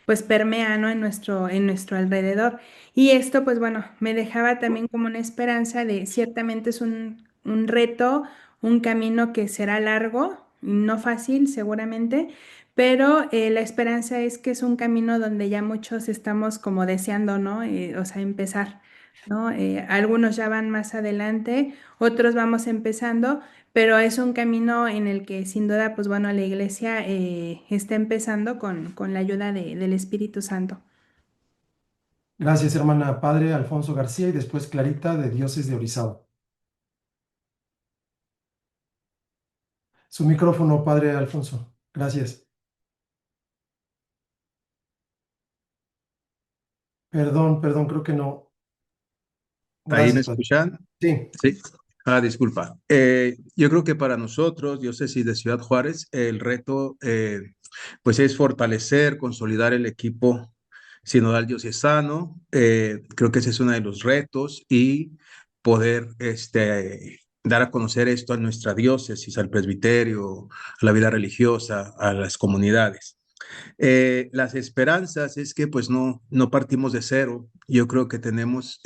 pues permea, ¿no? En nuestro alrededor. Y esto, pues bueno, me dejaba también como una esperanza de ciertamente es un reto, un camino que será largo, no fácil seguramente, pero la esperanza es que es un camino donde ya muchos estamos como deseando, ¿no? O sea, empezar, ¿no? Algunos ya van más adelante, otros vamos empezando, pero es un camino en el que sin duda, pues bueno, la iglesia está empezando con la ayuda del Espíritu Santo. Gracias, hermana. Padre Alfonso García y después Clarita de Dioses de Orizaba. Su micrófono, Padre Alfonso. Gracias. Perdón, creo que no. ¿Ahí me Gracias, Padre. escuchan? Sí. Sí. Disculpa. Yo creo que para nosotros, Diócesis de Ciudad Juárez, el reto pues es fortalecer, consolidar el equipo sinodal diocesano. Creo que ese es uno de los retos y poder dar a conocer esto a nuestra diócesis, al presbiterio, a la vida religiosa, a las comunidades. Las esperanzas es que pues no partimos de cero. Yo creo que tenemos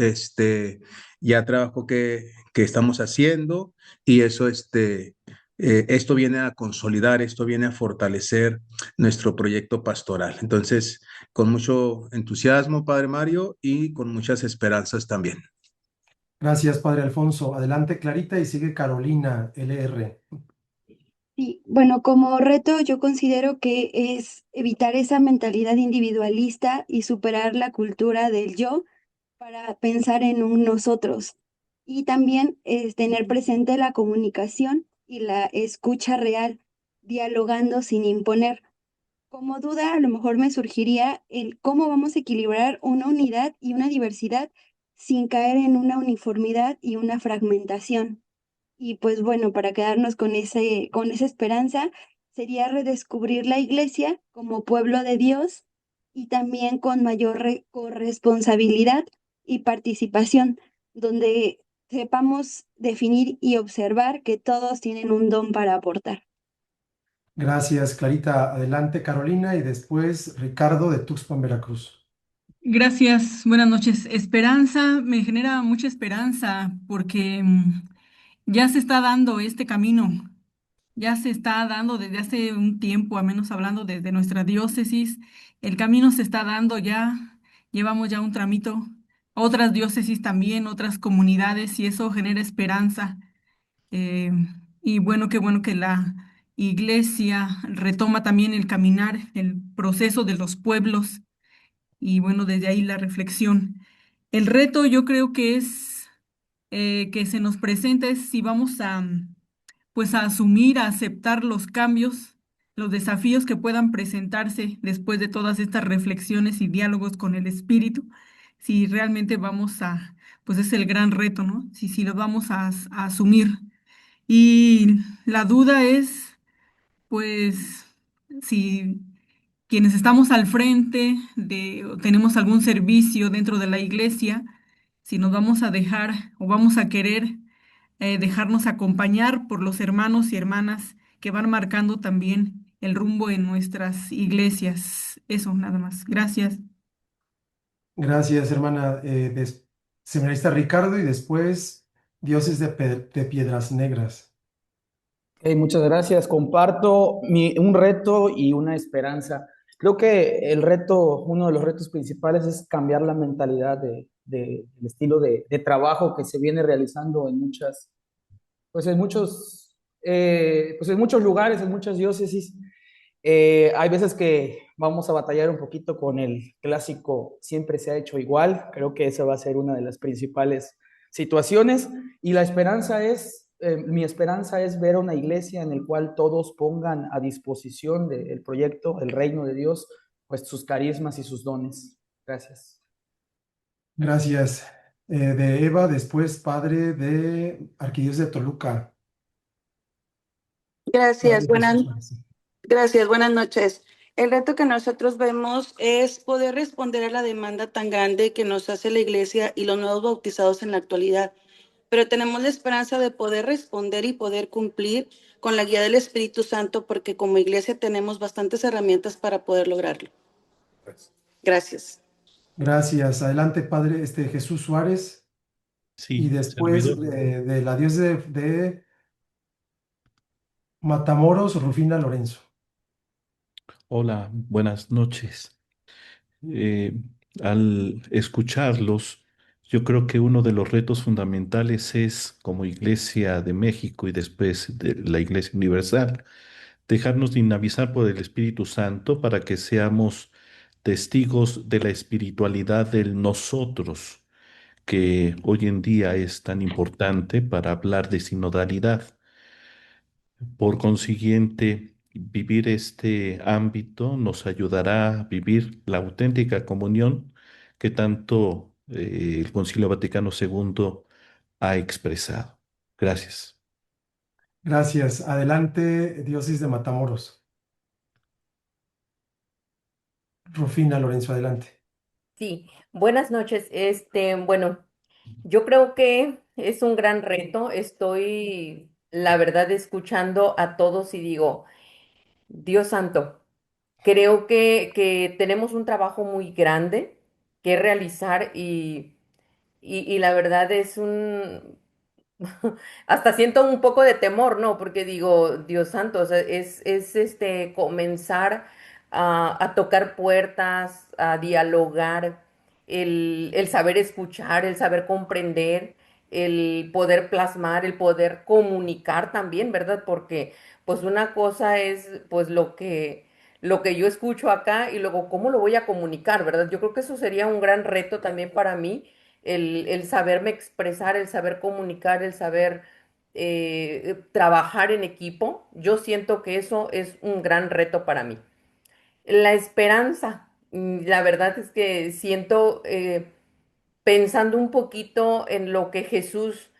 ya trabajo que estamos haciendo y eso esto viene a consolidar, esto viene a fortalecer nuestro proyecto pastoral. Entonces, con mucho entusiasmo, Padre Mario, y con muchas esperanzas también. Gracias, Padre Alfonso. Adelante, Clarita, y sigue Carolina, LR. Sí, bueno, como reto yo considero que es evitar esa mentalidad individualista y superar la cultura del yo para pensar en un nosotros. Y también es tener presente la comunicación y la escucha real, dialogando sin imponer. Como duda, a lo mejor me surgiría el cómo vamos a equilibrar una unidad y una diversidad sin caer en una uniformidad y una fragmentación. Y pues bueno, para quedarnos con esa esperanza, sería redescubrir la iglesia como pueblo de Dios y también con mayor corresponsabilidad y participación, donde sepamos definir y observar que todos tienen un don para aportar. Gracias, Clarita. Adelante, Carolina, y después Ricardo de Tuxpan, Veracruz. Gracias, buenas noches. Esperanza, me genera mucha esperanza porque ya se está dando este camino, ya se está dando desde hace un tiempo, a menos hablando desde nuestra diócesis, el camino se está dando ya, llevamos ya un tramito, otras diócesis también, otras comunidades y eso genera esperanza. Eh, y qué bueno que la iglesia retoma también el caminar, el proceso de los pueblos y bueno, desde ahí la reflexión. El reto yo creo que es que se nos presenta es si vamos pues a asumir, a aceptar los cambios, los desafíos que puedan presentarse después de todas estas reflexiones y diálogos con el espíritu, si realmente vamos pues es el gran reto, ¿no? Si lo vamos a asumir. Y la duda es, pues, si quienes estamos al frente o tenemos algún servicio dentro de la iglesia, si nos vamos a dejar o vamos a querer dejarnos acompañar por los hermanos y hermanas que van marcando también el rumbo en nuestras iglesias. Eso, nada más. Gracias. Gracias, hermana. Seminarista Ricardo y después Dioses de Piedras Negras. Muchas gracias. Comparto un reto y una esperanza. Creo que uno de los retos principales es cambiar la mentalidad del estilo de trabajo que se viene realizando pues en muchos lugares, en muchas diócesis. Hay veces que vamos a batallar un poquito con el clásico siempre se ha hecho igual. Creo que esa va a ser una de las principales situaciones y mi esperanza es ver una iglesia en la cual todos pongan a disposición del proyecto, el reino de Dios, pues sus carismas y sus dones. Gracias. Gracias. De Eva, después padre de Arquidiócesis de Toluca. Gracias, buenas noches. El reto que nosotros vemos es poder responder a la demanda tan grande que nos hace la iglesia y los nuevos bautizados en la actualidad. Pero tenemos la esperanza de poder responder y poder cumplir con la guía del Espíritu Santo porque como iglesia tenemos bastantes herramientas para poder lograrlo. Gracias. Gracias. Adelante, Padre Jesús Suárez. Y Sí, después servidor. de la diócesis de Matamoros, Rufina Lorenzo. Hola, buenas noches. Eh, Al escucharlos, yo creo que uno de los retos fundamentales es, como Iglesia de México y después de la Iglesia Universal, dejarnos dinamizar por el Espíritu Santo para que seamos testigos de la espiritualidad del nosotros, que hoy en día es tan importante para hablar de sinodalidad. Por consiguiente, vivir este ámbito nos ayudará a vivir la auténtica comunión que tanto el Concilio Vaticano II ha expresado. Gracias. Gracias. Adelante, diócesis de Matamoros. Rufina Lorenzo, adelante. Sí, buenas noches. Bueno, yo creo que es un gran reto. Estoy, la verdad, escuchando a todos y digo, Dios santo, creo que tenemos un trabajo muy grande que realizar y la verdad es un, hasta siento un poco de temor, ¿no? Porque digo, Dios santo, o sea, es comenzar a tocar puertas, a dialogar, el saber escuchar, el saber comprender, el poder plasmar, el poder comunicar también, ¿verdad? Porque pues una cosa es pues lo que yo escucho acá y luego cómo lo voy a comunicar, ¿verdad? Yo creo que eso sería un gran reto también para mí el saberme expresar, el saber comunicar, el saber trabajar en equipo. Yo siento que eso es un gran reto para mí. La esperanza, la verdad es que siento, pensando un poquito en lo que Jesús,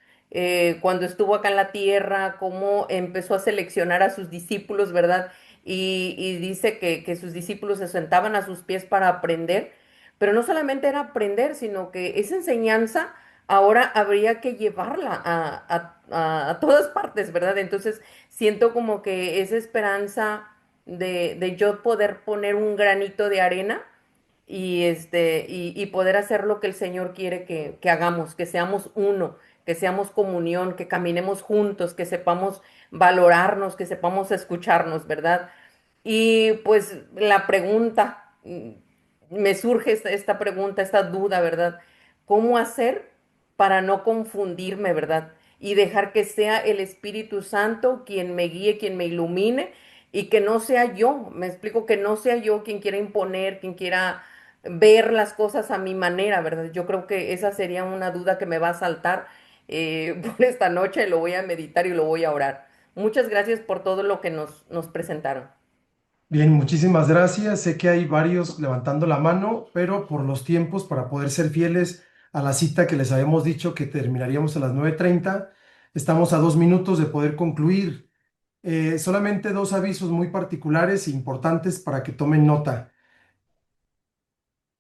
cuando estuvo acá en la tierra, cómo empezó a seleccionar a sus discípulos, ¿verdad? Y dice que sus discípulos se sentaban a sus pies para aprender, pero no solamente era aprender, sino que esa enseñanza ahora habría que llevarla a todas partes, ¿verdad? Entonces siento como que esa esperanza de yo poder poner un granito de arena y poder hacer lo que el Señor quiere que hagamos, que seamos uno, que seamos comunión, que caminemos juntos, que sepamos valorarnos, que sepamos escucharnos, ¿verdad? Y pues la pregunta, me surge esta pregunta, esta duda, ¿verdad? ¿Cómo hacer para no confundirme, ¿verdad? Y dejar que sea el Espíritu Santo quien me guíe, quien me ilumine y que no sea yo, me explico, que no sea yo quien quiera imponer, quien quiera ver las cosas a mi manera, ¿verdad? Yo creo que esa sería una duda que me va a saltar por esta noche, lo voy a meditar y lo voy a orar. Muchas gracias por todo lo que nos presentaron. Bien, muchísimas gracias. Sé que hay varios levantando la mano, pero por los tiempos, para poder ser fieles a la cita que les habíamos dicho que terminaríamos a las 9:30, estamos a 2 minutos de poder concluir. Solamente dos avisos muy particulares e importantes para que tomen nota.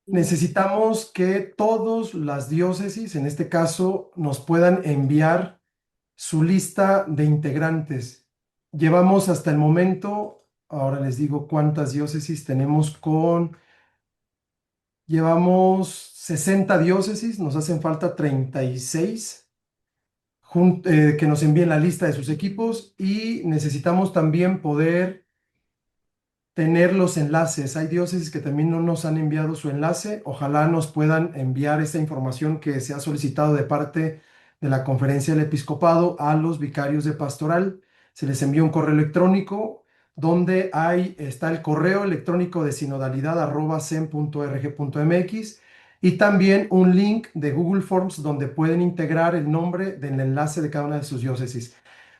Necesitamos que todas las diócesis, en este caso, nos puedan enviar su lista de integrantes. Llevamos hasta el momento, ahora les digo cuántas diócesis tenemos llevamos 60 diócesis, nos hacen falta 36 que nos envíen la lista de sus equipos y necesitamos también poder tener los enlaces. Hay diócesis que también no nos han enviado su enlace. Ojalá nos puedan enviar esta información que se ha solicitado de parte de la Conferencia del Episcopado a los vicarios de pastoral. Se les envía un correo electrónico donde está el correo electrónico de sinodalidad@sem.org.mx y también un link de Google Forms donde pueden integrar el nombre del enlace de cada una de sus diócesis.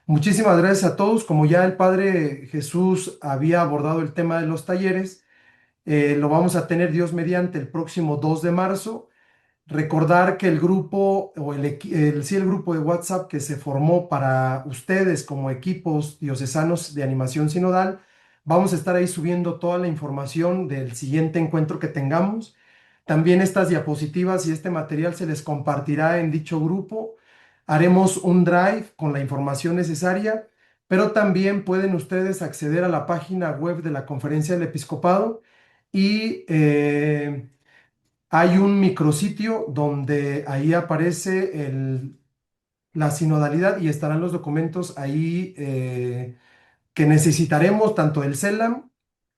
Muchísimas gracias a todos. Como ya el Padre Jesús había abordado el tema de los talleres, lo vamos a tener Dios mediante el próximo 2 de marzo. Recordar que el grupo o el grupo de WhatsApp que se formó para ustedes como equipos diocesanos de animación sinodal, vamos a estar ahí subiendo toda la información del siguiente encuentro que tengamos. También estas diapositivas y este material se les compartirá en dicho grupo. Haremos un drive con la información necesaria, pero también pueden ustedes acceder a la página web de la Conferencia del Episcopado y hay un micrositio donde ahí aparece la sinodalidad y estarán los documentos ahí que necesitaremos, tanto del CELAM,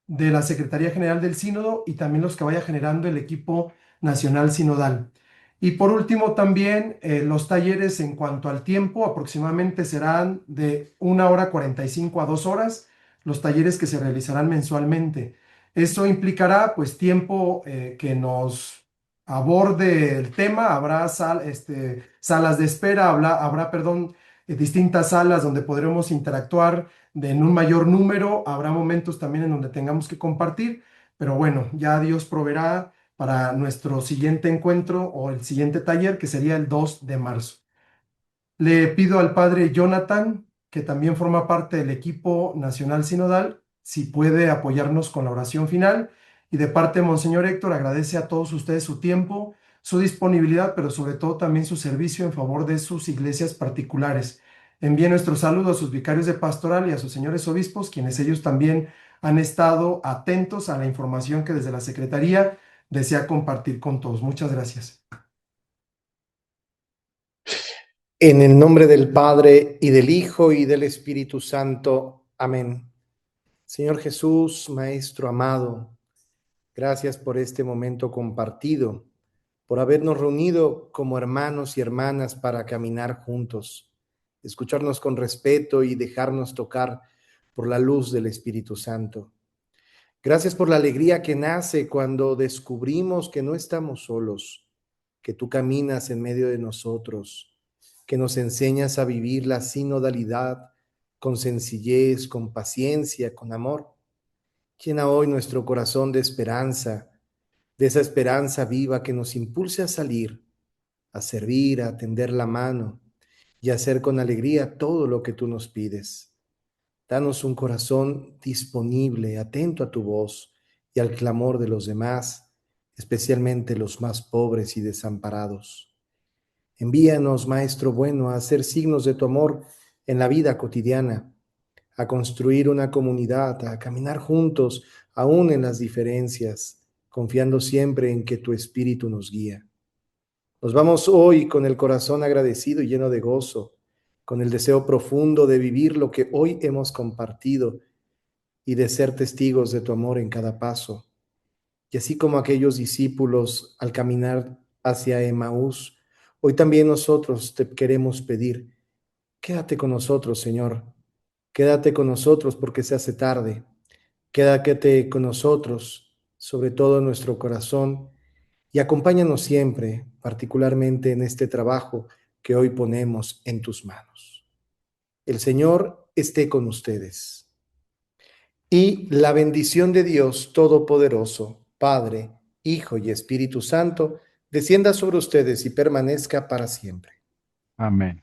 de la Secretaría General del Sínodo y también los que vaya generando el equipo nacional sinodal. Y por último también los talleres en cuanto al tiempo aproximadamente serán de 1 hora 45 a 2 horas, los talleres que se realizarán mensualmente. Eso implicará pues tiempo que nos aborde el tema, habrá salas de espera, habrá distintas salas donde podremos interactuar en un mayor número, habrá momentos también en donde tengamos que compartir, pero bueno, ya Dios proveerá para nuestro siguiente encuentro o el siguiente taller, que sería el 2 de marzo. Le pido al padre Jonathan, que también forma parte del equipo nacional sinodal, si puede apoyarnos con la oración final. Y de parte de Monseñor Héctor, agradece a todos ustedes su tiempo, su disponibilidad, pero sobre todo también su servicio en favor de sus iglesias particulares. Envíe nuestro saludo a sus vicarios de pastoral y a sus señores obispos, quienes ellos también han estado atentos a la información que desde la Secretaría desea compartir con todos. Muchas gracias. En el nombre del Padre, y del Hijo, y del Espíritu Santo. Amén. Señor Jesús, Maestro amado, gracias por este momento compartido, por habernos reunido como hermanos y hermanas para caminar juntos, escucharnos con respeto y dejarnos tocar por la luz del Espíritu Santo. Gracias por la alegría que nace cuando descubrimos que no estamos solos, que tú caminas en medio de nosotros, que nos enseñas a vivir la sinodalidad con sencillez, con paciencia, con amor. Llena hoy nuestro corazón de esperanza, de esa esperanza viva que nos impulse a salir, a servir, a tender la mano y a hacer con alegría todo lo que tú nos pides. Danos un corazón disponible, atento a tu voz y al clamor de los demás, especialmente los más pobres y desamparados. Envíanos, Maestro bueno, a hacer signos de tu amor en la vida cotidiana, a construir una comunidad, a caminar juntos, aún en las diferencias, confiando siempre en que tu Espíritu nos guía. Nos vamos hoy con el corazón agradecido y lleno de gozo, con el deseo profundo de vivir lo que hoy hemos compartido y de ser testigos de tu amor en cada paso. Y así como aquellos discípulos al caminar hacia Emaús, hoy también nosotros te queremos pedir, quédate con nosotros, Señor. Quédate con nosotros porque se hace tarde. Quédate con nosotros, sobre todo en nuestro corazón, y acompáñanos siempre, particularmente en este trabajo que hoy ponemos en tus manos. El Señor esté con ustedes. Y la bendición de Dios Todopoderoso, Padre, Hijo y Espíritu Santo, descienda sobre ustedes y permanezca para siempre. Amén.